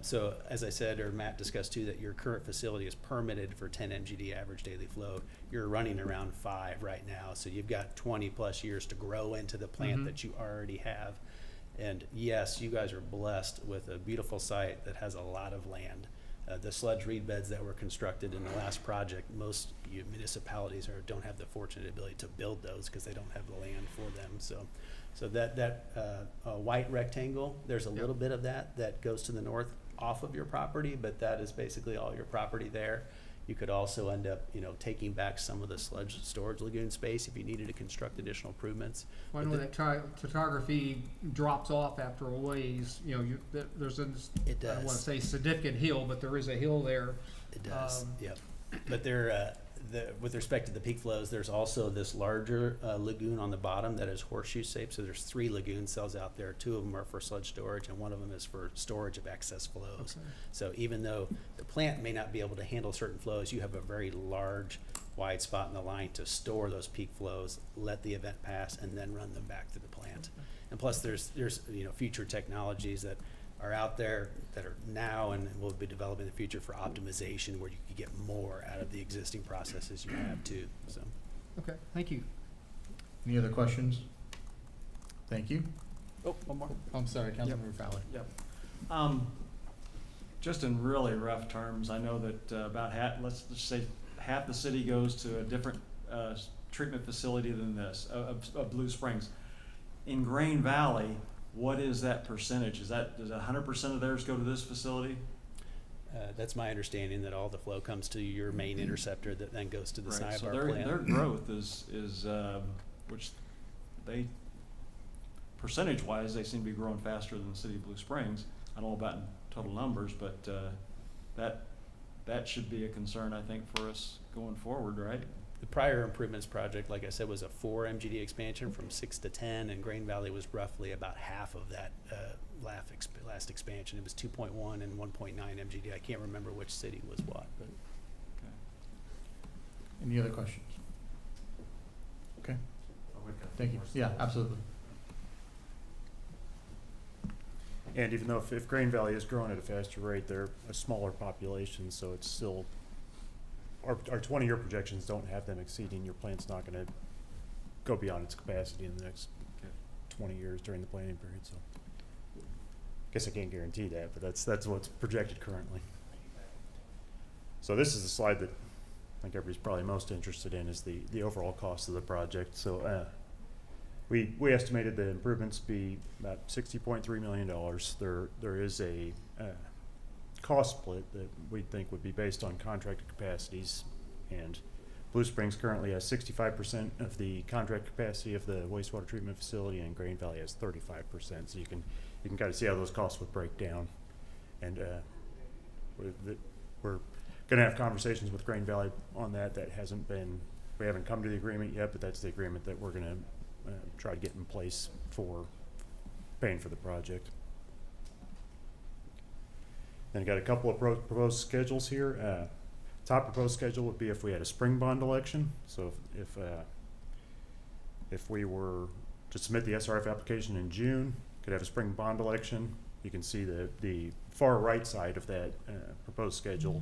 So as I said, or Matt discussed too, that your current facility is permitted for 10 MGD average daily flow. You're running around 5 right now. So you've got 20 plus years to grow into the plant that you already have. And yes, you guys are blessed with a beautiful site that has a lot of land. The sludge reed beds that were constructed in the last project, most municipalities don't have the fortunate ability to build those because they don't have the land for them. So that white rectangle, there's a little bit of that goes to the north off of your property, but that is basically all your property there. You could also end up, taking back some of the sludge storage lagoon space if you needed to construct additional improvements. When that topography drops off after a ways, there's a, it does. I don't want to say significant hill, but there is a hill there. It does, yep. But there, with respect to the peak flows, there's also this larger lagoon on the bottom that is horseshoe shaped. So there's 3 lagoon cells out there. 2 of them are for sludge storage, and 1 of them is for storage of excess flows. Okay. So even though the plant may not be able to handle certain flows, you have a very large, wide spot in the line to store those peak flows, let the event pass, and then run them back to the plant. Okay. And plus, there's future technologies that are out there that are now and will be developed in the future for optimization, where you can get more out of the existing processes you have too. So, okay, thank you. Any other questions? Thank you. Oh, one more. I'm sorry, Councilmember Fowler. Yep. Just in really rough terms, I know that about let's just say half the city goes to a different treatment facility than this, of Blue Springs. In Grain Valley, what is that percentage? Does 100% of theirs go to this facility? That's my understanding, that all the flow comes to your main interceptor that then goes to the Right. Snibar So plant. their growth is which they percentage-wise they seem to be growing faster than the city of Blue Springs. I don't know about in total numbers, but that should be a concern, I think, for us going forward, right? The prior improvements project, like I said, was a 4 MGD expansion from 6 to 10, and Grain Valley was roughly about half of that last expansion. It was 2.1 and 1.9 MGD. I can't remember which city was what. But. Okay. Any other questions? Okay. Thank you. Yeah, absolutely. And even though if Grain Valley is growing at a faster rate, they're a smaller population, so it's still, our 20-year projections don't have them exceeding. Your plant's not going to go beyond its capacity in the next 20 years during the planning period. So, I guess I can't guarantee that, but that's what's projected currently. So this is the slide that I think everybody's probably most interested in, is the overall cost of the project. So we estimated the improvements be about $60.3 million. There is a cost split that we think would be based on contracted capacities, and Blue Springs currently has 65% of the contract capacity of the wastewater treatment facility, and Grain Valley has 35%. So you can kind of see how those costs would break down. And we're going to have conversations with Grain Valley on that. We haven't come to the agreement yet, but that's the agreement that we're going to try to get in place for paying for the project. Then I got a couple of proposed schedules here. Top proposed schedule would be if we had a spring bond election. So if we were to submit the SRF application in June, could have a spring bond election. You can see the far right side of that proposed schedule.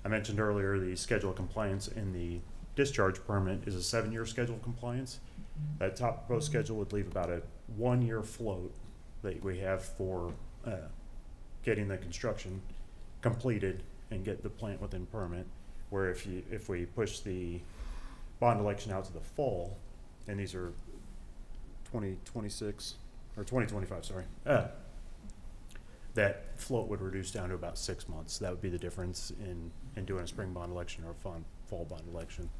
I mentioned earlier the schedule of compliance in the discharge permit is a 7-year schedule of compliance. That top proposed schedule would leave about a 1-year float that we have for getting the construction completed and get the plant within permit, where if we push the bond election out to the fall, and these are 2026, or 2025, sorry, that float would reduce down to about 6 months. That would be the difference in doing a spring bond election or a fall bond election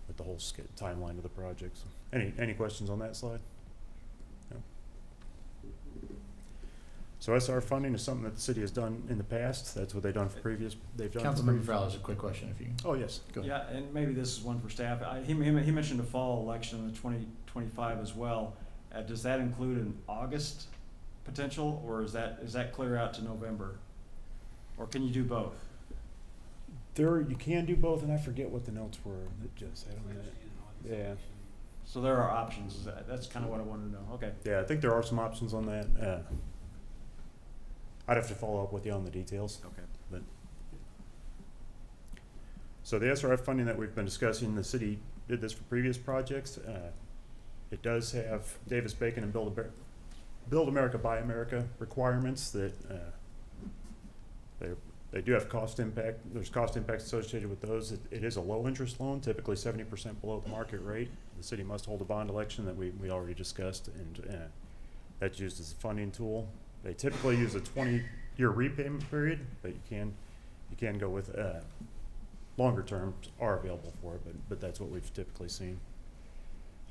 with the whole timeline of the projects. Any questions on that slide? No? So SR funding is something that the city has done in the past. That's what they've done for Councilmember Fowler's a quick question if you. Oh, yes. Go ahead. Yeah, and maybe this is one for staff. He mentioned a fall election in the 2025 as well. Does that include an August potential, or is that clear out to November? Or can you do both? You can do both, and I forget what the notes were that just said on that. Yeah. So there are options. That's kind of what I wanted to know. Okay. Yeah, I think there are some options on that. I'd have to follow up with you on the details. Okay. But so the SRF funding that we've been discussing, the city did this for previous projects. It does have Davis-Bacon and Build America, Buy America requirements that they do have cost impact. There's cost impacts associated with those. It is a low interest loan, typically 70% below the market rate. The city must hold a bond election that we already discussed, and that's used as a funding tool. They typically use a 20-year repayment period, but you can go with longer terms are available for it, but that's what we've typically seen.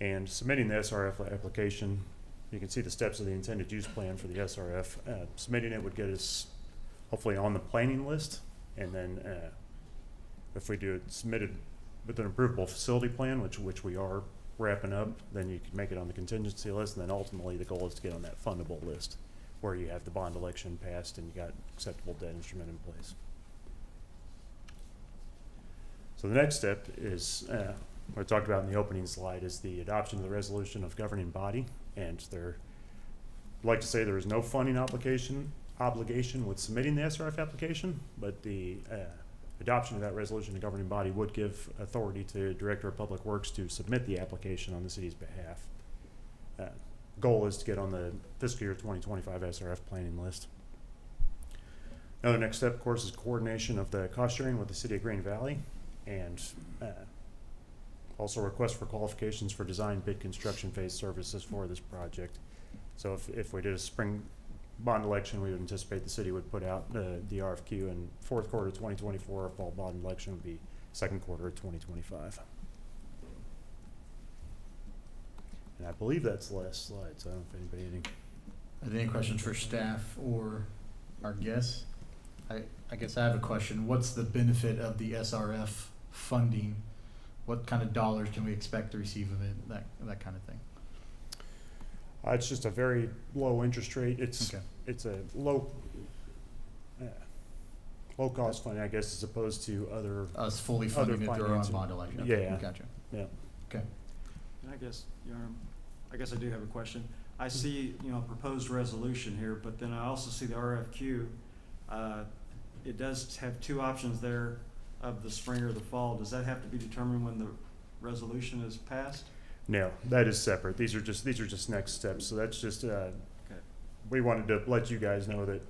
And submitting the SRF application, you can see the steps of the intended use plan for the SRF. Submitting it would get us hopefully on the planning list, and then if we do it submitted with an approvable facility plan, which we are wrapping up, then you can make it on the contingency list, and then ultimately the goal is to get on that fundable list, where you have the bond election passed and you got acceptable debt instrument in place. So the next step is, what I talked about in the opening slide, is the adoption of the resolution of governing body, and I'd like to say there is no funding obligation with submitting the SRF application, but the adoption of that resolution of governing body would give authority to Director of Public Works to submit the application on the city's behalf. Goal is to get on the fiscal year 2025 SRF planning list. Another next step, of course, is coordination of the cost sharing with the city of Green Valley, and also request for qualifications for design, bid, construction phase services for this project. So if we did a spring bond election, we would anticipate the city would put out the RFQ in fourth quarter of 2024. A fall bond election would be second quarter of 2025. And I believe that's the last slide, so I don't know if anybody Are there any questions for staff or our guests? I guess I have a question. What's the benefit of the SRF funding? What kind of dollars can we expect to receive of it? That kind of thing. It's just a very low interest rate. It's a low cost funding, I guess, as opposed to other Us fully funding it through our own bond election. Okay, Yeah. Gotcha. Yeah. Okay. And I guess I do have a question. I see, proposed resolution here, but then I also see the RFQ. It does have two options there of the spring or the fall. Does that have to be determined when the resolution is passed? No, that is separate. These are just next steps. So that's just we wanted to let you guys know that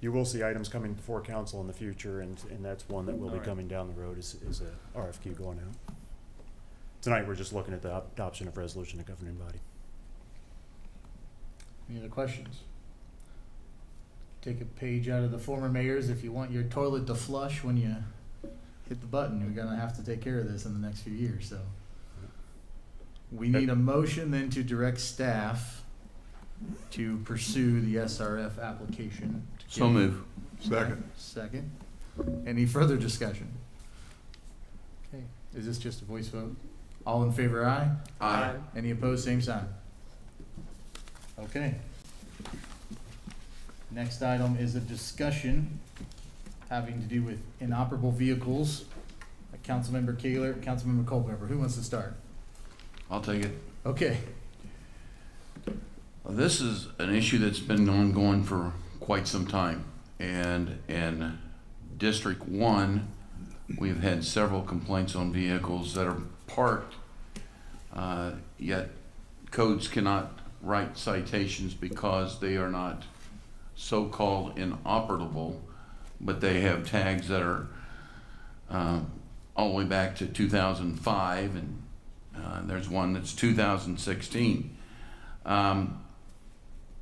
you will see items coming before council in the future, and that's one that will be coming down the road is a RFQ going out. Tonight we're just looking at the adoption of resolution of governing body. Any other questions? Take a page out of the former mayor's. If you want your toilet to flush when you hit the button, you're gonna have to take care of this in the next few years. So we need a motion then to direct staff to pursue the SRF application. So move. Second. Any further discussion? Okay. Is this just a voice vote? All in favor, aye? Aye. Any opposed, same sign. Okay. Next item is a discussion having to do with inoperable vehicles. Councilmember Kaler, Councilmember Culpepper, who wants to start? I'll take it. Okay. Well, this is an issue that's been ongoing for quite some time. And in District 1, we've had several complaints on vehicles that are parked, yet codes cannot write citations because they are not so-called inoperable, but they have tags that are all the way back to 2005, and there's one that's 2016.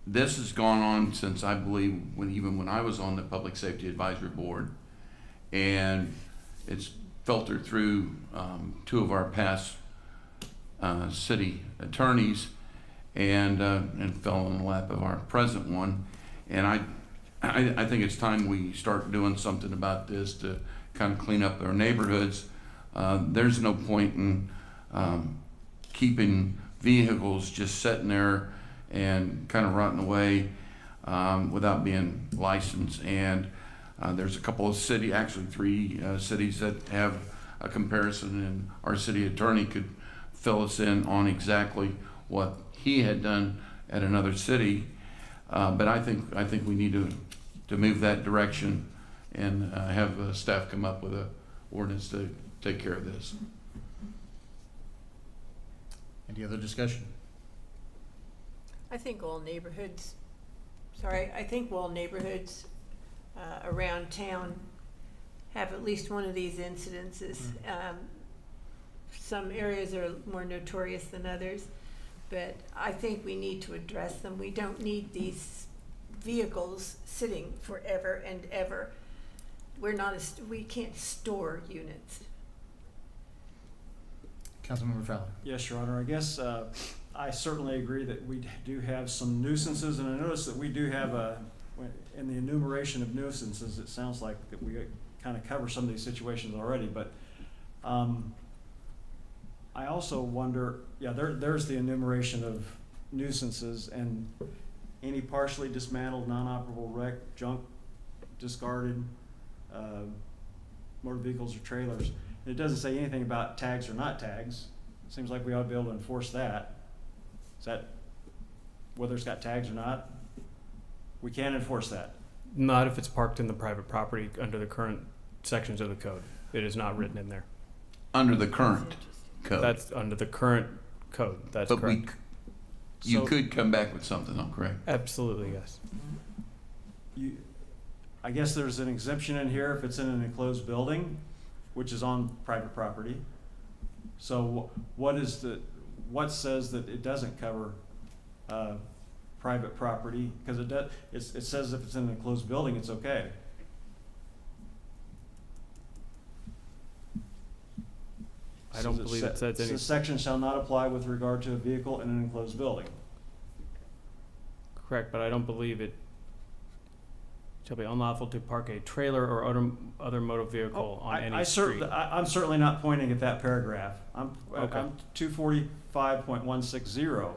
This has gone on since, I believe, even when I was on the Public Safety Advisory Board, and it's filtered through two of our past city attorneys, and fell in the lap of our present one. And I think it's time we start doing something about this to kind of clean up our neighborhoods. There's no point in keeping vehicles just sitting there and kind of rotting away without being licensed. And there's a couple of actually 3 cities that have a comparison, and our city attorney could fill us in on exactly what he had done at another city. But I think we need to move that direction and have staff come up with a ordinance to take care of this. Any other discussion? I think all neighborhoods around town have at least one of these incidences. Some areas are more notorious than others, but I think we need to address them. We don't need these vehicles sitting forever and ever. We can't store units. Councilmember Fowler. Yes, Your Honor. I guess I certainly agree that we do have some nuisances, and I notice that we do have in the enumeration of nuisances, it sounds like that we kind of cover some of these situations already, but I also wonder, there's the enumeration of nuisances, and any partially dismantled, non-operable wreck, junk, discarded motor vehicles or trailers. And it doesn't say anything about tags or not tags. It seems like we ought to be able to enforce that. Is that whether it's got tags or not? We can enforce that. Not if it's parked in the private property under the current sections of the code. It is not written in there. Under the current code. That's under the current code. That's But correct. you could come back with something, though, correct? Absolutely, yes. I guess there's an exemption in here if it's in an enclosed building, which is on private property. So what says that it doesn't cover private property? Because it says if it's in an enclosed building, it's okay. I don't believe it says any. This section shall not apply with regard to a vehicle in an enclosed building. Correct, but I don't believe it shall be unlawful to park a trailer or other motor vehicle on any street. I'm certainly not pointing at that paragraph. I'm Okay. 245.160.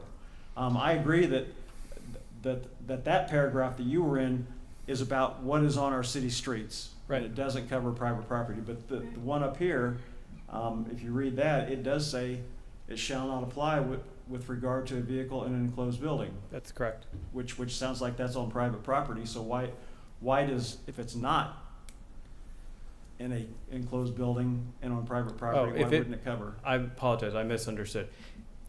I agree that paragraph that you were in is about what is on our city streets. Right. It doesn't cover private property, but the one up here, if you read that, it does say it shall not apply with regard to a vehicle in an enclosed building. That's correct. Which sounds like that's on private property, so why if it's not in a enclosed building and on private property, why wouldn't it cover? I apologize, I misunderstood.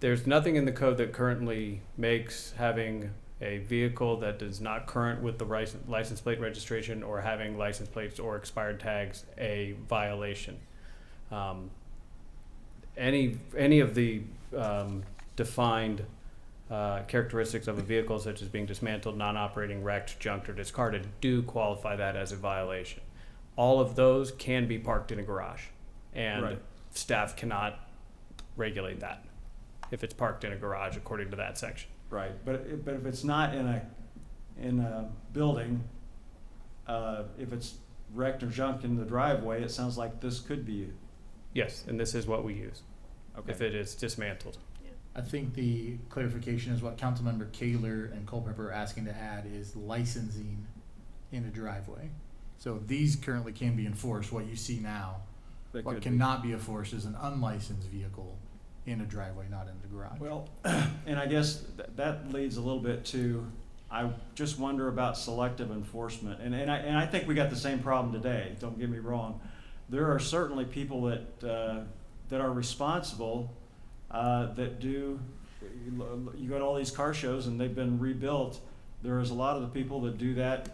There's nothing in the code that currently makes having a vehicle that is not current with the license plate registration or having license plates or expired tags a violation. Any of the defined characteristics of a vehicle, such as being dismantled, non-operating, wrecked, junked, or discarded, do qualify that as a violation. All of those can be parked in a garage, and Right. staff cannot regulate that if it's parked in a garage according to that section. Right, but if it's not in a building, if it's wrecked or junked in the driveway, it sounds like this could be. Yes, and this is what we use Okay. if it is dismantled. I think the clarification is what Councilmember Kaler and Culpepper are asking to add is licensing in a driveway. So these currently can be enforced, what you see now. That What could be. cannot be enforced is an unlicensed vehicle in a driveway, not in the garage. Well, and I guess that leads a little bit to, I just wonder about selective enforcement. And I think we got the same problem today, don't get me wrong. There are certainly people that are responsible, that do, you go to all these car shows and they've been rebuilt. There is a lot of the people that do that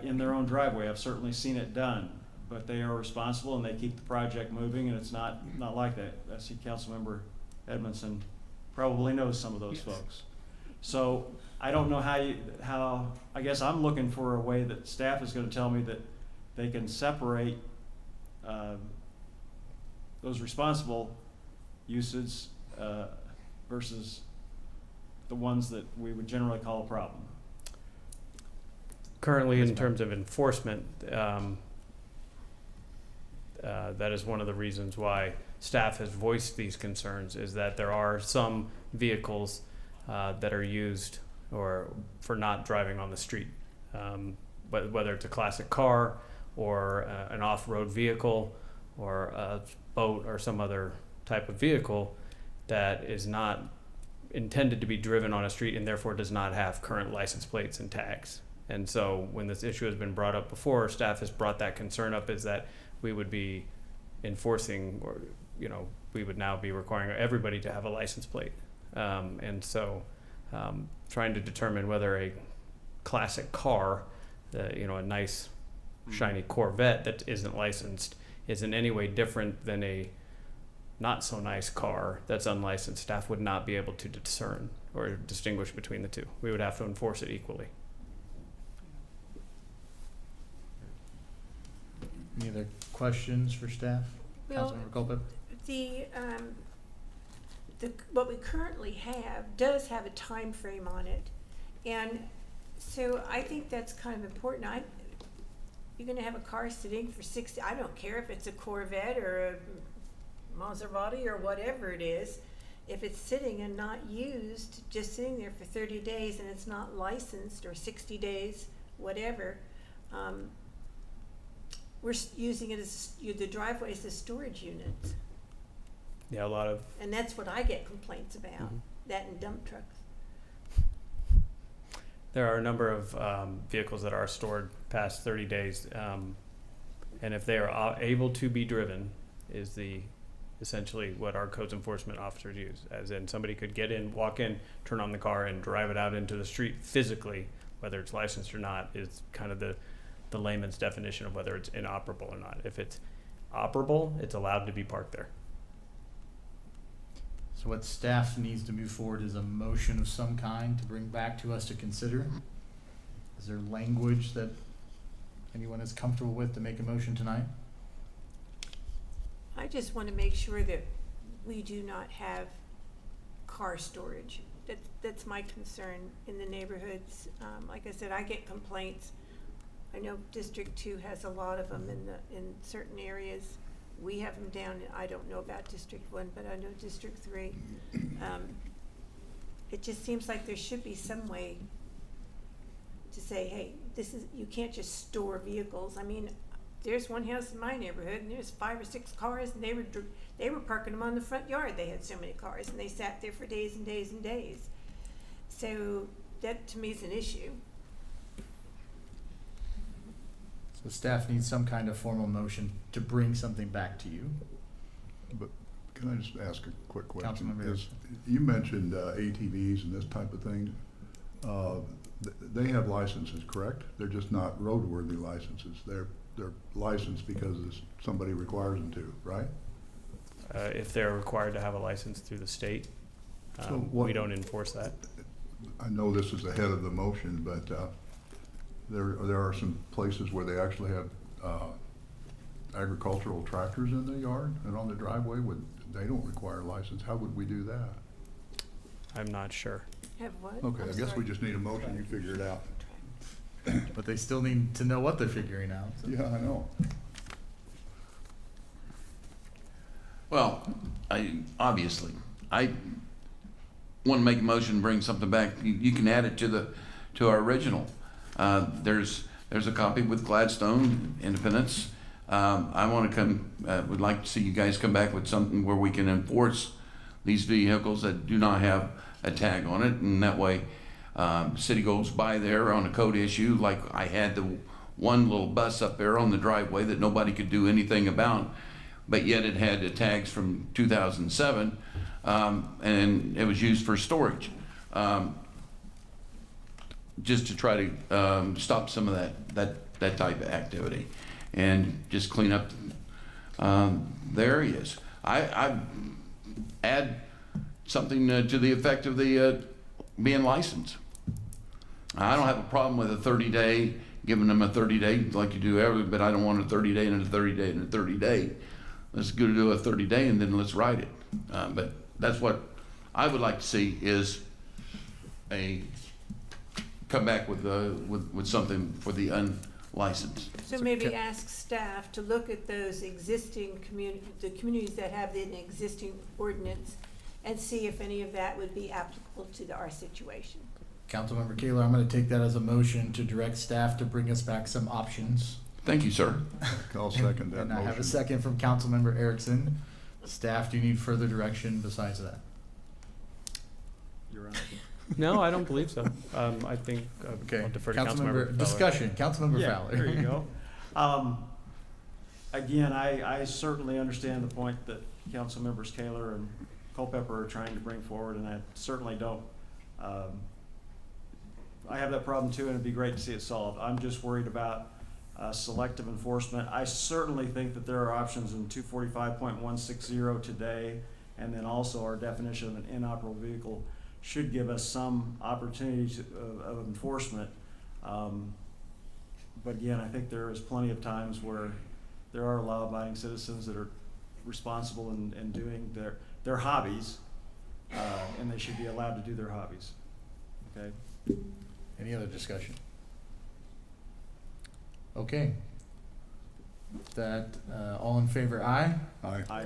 in their own driveway. I've certainly seen it done. but they are responsible and they keep the project moving, and it's not like that. I see Councilmember Edmondson probably knows some of those folks. So I don't know how, I guess I'm looking for a way that staff is gonna tell me that they can separate, those responsible uses, versus the ones that we would generally call a problem. Currently, in terms of enforcement, that is one of the reasons why staff has voiced these concerns, is that there are some vehicles that are used or for not driving on the street, whether it's a classic car or an off-road vehicle or a boat or some other type of vehicle that is not intended to be driven on a street and therefore does not have current license plates and tags. And so when this issue has been brought up before, staff has brought that concern up, is that we would be enforcing, or, you know, we would now be requiring everybody to have a license plate. And so trying to determine whether a classic car, you know, a nice shiny Corvette that isn't licensed is in any way different than a not so nice car that's unlicensed, staff would not be able to discern or distinguish between the two. We would have to enforce it equally. Any other questions for staff? Well, Councilmember Colpip? What we currently have does have a time frame on it, and so I think that's kind of important. You're gonna have a car sitting for 60, I don't care if it's a Corvette or a Maserati or whatever it is, if it's sitting and not used, just sitting there for 30 days and it's not licensed, or 60 days, whatever, we're using it as, the driveway as storage units. Yeah, a lot of. And that's what I get complaints about, that and dump trucks. There are a number of vehicles that are stored past 30 days, and if they are able to be driven, is essentially what our codes enforcement officers use. As in, somebody could get in, walk in, turn on the car, and drive it out into the street physically, whether it's licensed or not, is kind of the layman's definition of whether it's inoperable or not. If it's operable, it's allowed to be parked there. So what staff needs to move forward is a motion of some kind to bring back to us to consider. Is there language that anyone is comfortable with to make a motion tonight? I just want to make sure that we do not have car storage. That's my concern in the neighborhoods. Like I said, I get complaints. I know District 2 has a lot of them in certain areas. We have them down, I don't know about District 1, but I know District 3. It just seems like there should be some way to say, hey, you can't just store vehicles. I mean, there's one house in my neighborhood and there's 5 or 6 cars, and they were parking them on the front yard. They had so many cars and they sat there for days and days and days. So that to me is an issue. So staff needs some kind of formal motion to bring something back to you. But can I just ask a quick question? Councilmember. You mentioned ATVs and this type of thing. They have licenses, correct? They're just not roadworthy licenses. They're licensed because somebody requires them to, right? If they're required to have a license through the state, we don't enforce that. I know this is ahead of the motion, but there are some places where they actually have agricultural tractors in the yard and on the driveway. They don't require a license. How would we do that? I'm not sure. Have what? Okay, I'm I guess sorry. we just need a motion. You figure it out. But they still need to know what they're figuring out. So. Yeah, I know. Well, obviously, I want to make a motion and bring something back. You can add it to our original. There's a copy with Gladstone Independence. I want to would like to see you guys come back with something where we can enforce these vehicles that do not have a tag on it, and that way city goes by there on a code issue, like I had the one little bus up there on the driveway that nobody could do anything about, but yet it had the tags from 2007, and it was used for storage. Just to try to stop some of that type of activity. and just clean up the areas. I add something to the effect of the being licensed. I don't have a problem with a 30-day, giving them a 30-day like you do every, but I don't want a 30-day and a 30-day and a 30-day. Let's go do a 30-day and then let's write it. But that's what I would like to see, is come back with something for the unlicensed. So maybe ask staff to look at those existing the communities that have an existing ordinance and see if any of that would be applicable to our situation. Councilmember Kaler, I'm gonna take that as a motion to direct staff to bring us back some options. Thank you, sir. I'll second that And I have a motion. second from Councilmember Erickson. Staff, do you need further direction besides that? You're on. No, I don't believe so. I think Okay. I'll defer to Councilmember Fowler. Discussion, Councilmember Yeah, Fowler. there you go. Again, I certainly understand the point that Council Members Kaler and Culpepper are trying to bring forward, and I certainly don't. I have that problem too, and it'd be great to see it solved. I'm just worried about selective enforcement. I certainly think that there are options in 245.160 today, and then also our definition of an inoperable vehicle should give us some opportunity of enforcement. But again, I think there is plenty of times where there are law-abiding citizens that are responsible in doing their hobbies, and they should be allowed to do their hobbies. Okay? Any other discussion? Okay. That, all in favor, aye? Aye.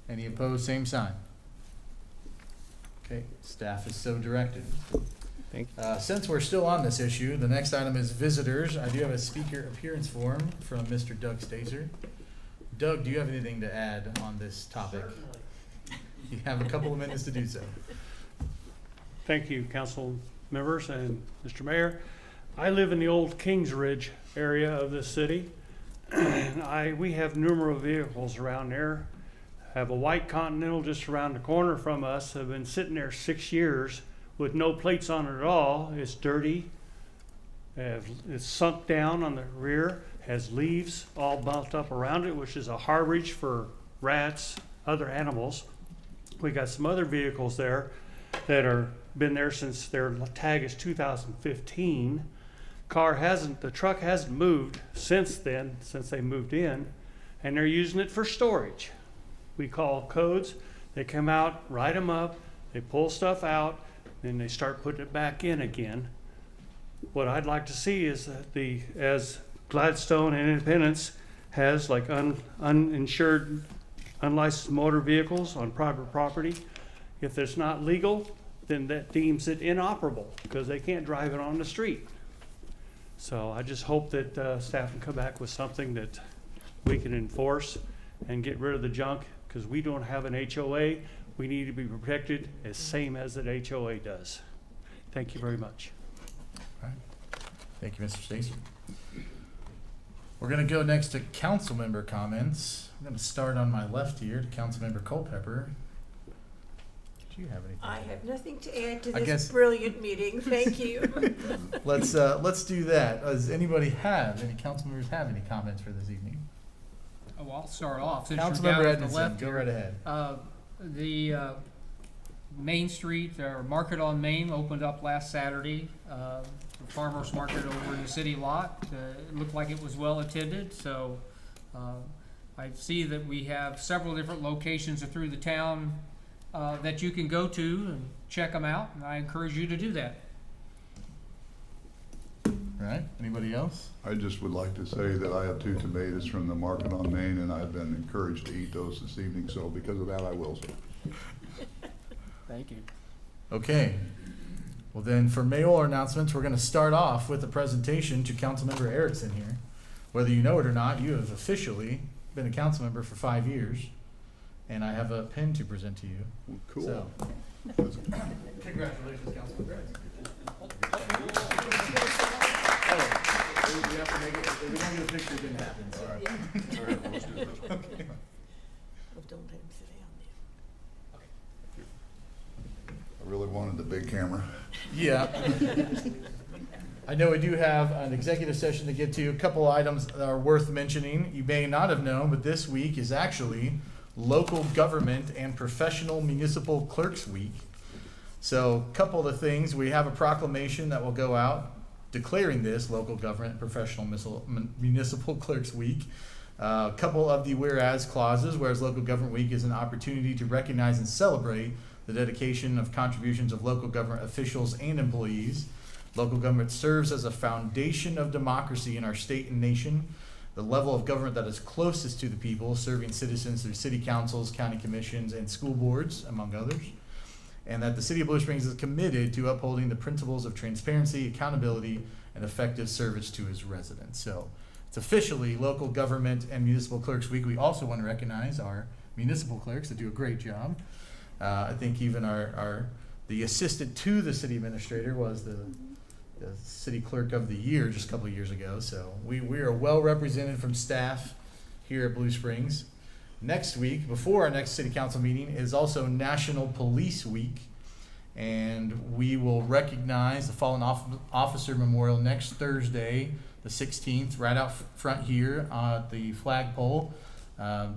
Any opposed, same sign. Okay, staff is so directed. Thank Since we're still on this issue, the next item is visitors. I do have a speaker appearance form from Mr. Doug Stazer. Doug, do you have anything to add on this topic? You have a couple of minutes to do so. Thank you, council members and Mr. Mayor. I live in the old Kings Ridge area of the city. And we have numerous vehicles around there. Have a white Continental just around the corner from us. Have been sitting there 6 years with no plates on it at all. It's dirty. It's sunk down on the rear. Has leaves all built up around it, which is a harborage for rats, other animals. We got some other vehicles there that are been there since their tag is 2015. The truck hasn't moved since then, since they moved in, and they're using it for storage. We call codes, they come out, write them up, they pull stuff out, then they start putting it back in again. What I'd like to see is that as Gladstone and Independence has like uninsured, unlicensed motor vehicles on private property, if it's not legal, then that deems it inoperable because they can't drive it on the street. So I just hope that staff can come back with something that we can enforce and get rid of the junk, because we don't have an HOA. We need to be protected as same as an HOA does. Thank you very much. All right. Thank you, Mr. Stacy. We're gonna go next to council member comments. I'm gonna start on my left here to Councilmember Culpepper. Do you have anything? I have nothing to add to I this guess- brilliant meeting. Thank you. Let's do that. Does any council members have any comments for this evening? Oh, well, I'll start off. Since you're down Councilmember at the Edmondson, left go here. right ahead. The Main Street, or Market on Main, opened up last Saturday. The farmer's market over in the city lot. It looked like it was well attended, so I see that we have several different locations through the town that you can go to and check them out, and I encourage you to do that. All right, anybody else? I just would like to say that I have 2 tomatoes from the market on Main, and I've been encouraged to eat those this evening, so because of that, I will say. Thank you. Okay. Well then, for mayoral announcements, we're gonna start off with a presentation to Councilmember Erickson here. Whether you know it or not, you have officially been a council member for 5 years, and I have a pen to present to you. Well, cool. So, congratulations, Councilmember Erickson. We have to make it, if we don't get a picture, it didn't happen, so. All right, let's do this. Okay. Well, don't let him sit down there. I really wanted the big camera. Yeah. I know we do have an executive session to get to. A couple items that are worth mentioning. You may not have known, but this week is actually Local Government and Professional Municipal Clerks Week. So a couple of the things, we have a proclamation that will go out declaring this Local Government and Professional Municipal Clerks Week. A couple of the whereas clauses, whereas Local Government Week is an opportunity to recognize and celebrate the dedication of contributions of local government officials and employees. Local government serves as a foundation of democracy in our state and nation, the level of government that is closest to the people, serving citizens through city councils, county commissions, and school boards, among others. And that the City of Blue Springs is committed to upholding the principles of transparency, accountability, and effective service to its residents. So it's officially Local Government and Municipal Clerks Week. We also want to recognize our municipal clerks that do a great job. I think even the assistant to the city administrator was the city clerk of the year just a couple of years ago. So we are well represented from staff here at Blue Springs. Next week, before our next city council meeting, is also National Police Week. And we will recognize the fallen officer memorial next Thursday, the 16th, right out front here at the flagpole.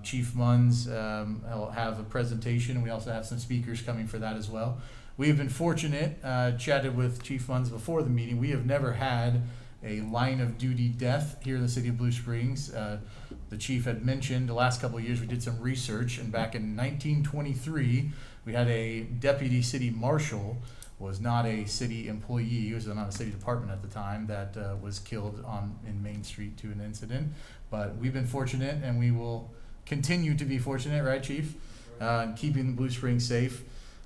Chief Munns will have a presentation. We also have some speakers coming for that as well. We've been fortunate, chatted with Chief Munns before the meeting. We have never had a line of duty death here in the city of Blue Springs. The chief had mentioned the last couple of years we did some research, and back in 1923, we had a deputy city marshal, was not a city employee, he was not a city department at the time, that was killed in Main Street to an incident. But we've been fortunate, and we will continue to be fortunate, right, Chief? In keeping Blue Springs safe.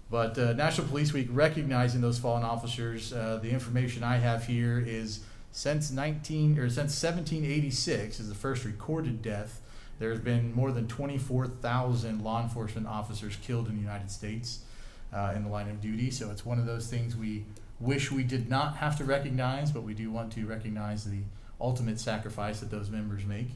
But National Police Week, recognizing those fallen officers, the information I have here is since 1786 is the first recorded death. There's been more than 24,000 law enforcement officers killed in the United States in the line of duty. So it's one of those things we wish we did not have to recognize, but we do want to recognize the ultimate sacrifice that those members make.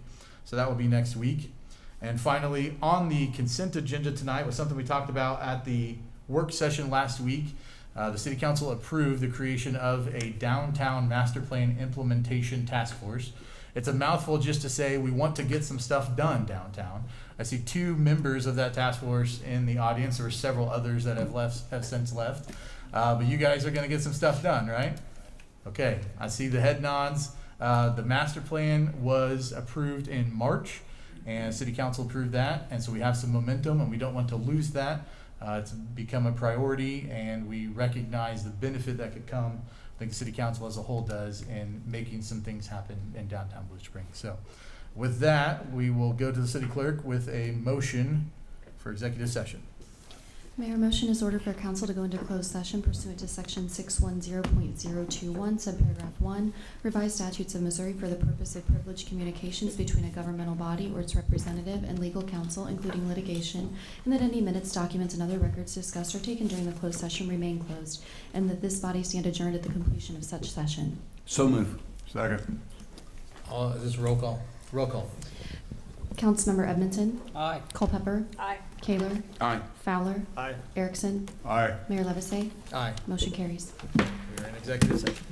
So that will be next week. And finally, on the consent agenda tonight was something we talked about at the work session last week. The City Council approved the creation of a downtown master plan implementation task force. It's a mouthful just to say we want to get some stuff done downtown. I see 2 members of that task force in the audience. There were several others that have since left. But you guys are going to get some stuff done, right? Okay, I see the head nods. The master plan was approved in March, and City Council approved that, and so we have some momentum, and we don't want to lose that. It's become a priority, and we recognize the benefit that could come, I think the City Council as a whole does, in making some things happen in downtown Blue Springs. So with that, we will go to the City Clerk with a motion for executive session. Mayor, motion is ordered for council to go into closed session pursuant to section 610.021, subparagraph 1, revised statutes of Missouri for the purpose of privileged communications between a governmental body or its representative and legal counsel, including litigation, and that any minutes, documents, and other records discussed or taken during the closed session remain closed, and that this body stand adjourned at the completion of such session. So move. Second. Is this roll call? Roll call. Councilmember Edmondson. Aye. Culpepper. Aye. Kaler. Aye. Fowler. Aye. Erickson. Aye. Mayor Levisay. Aye. Motion carries. We are in executive session.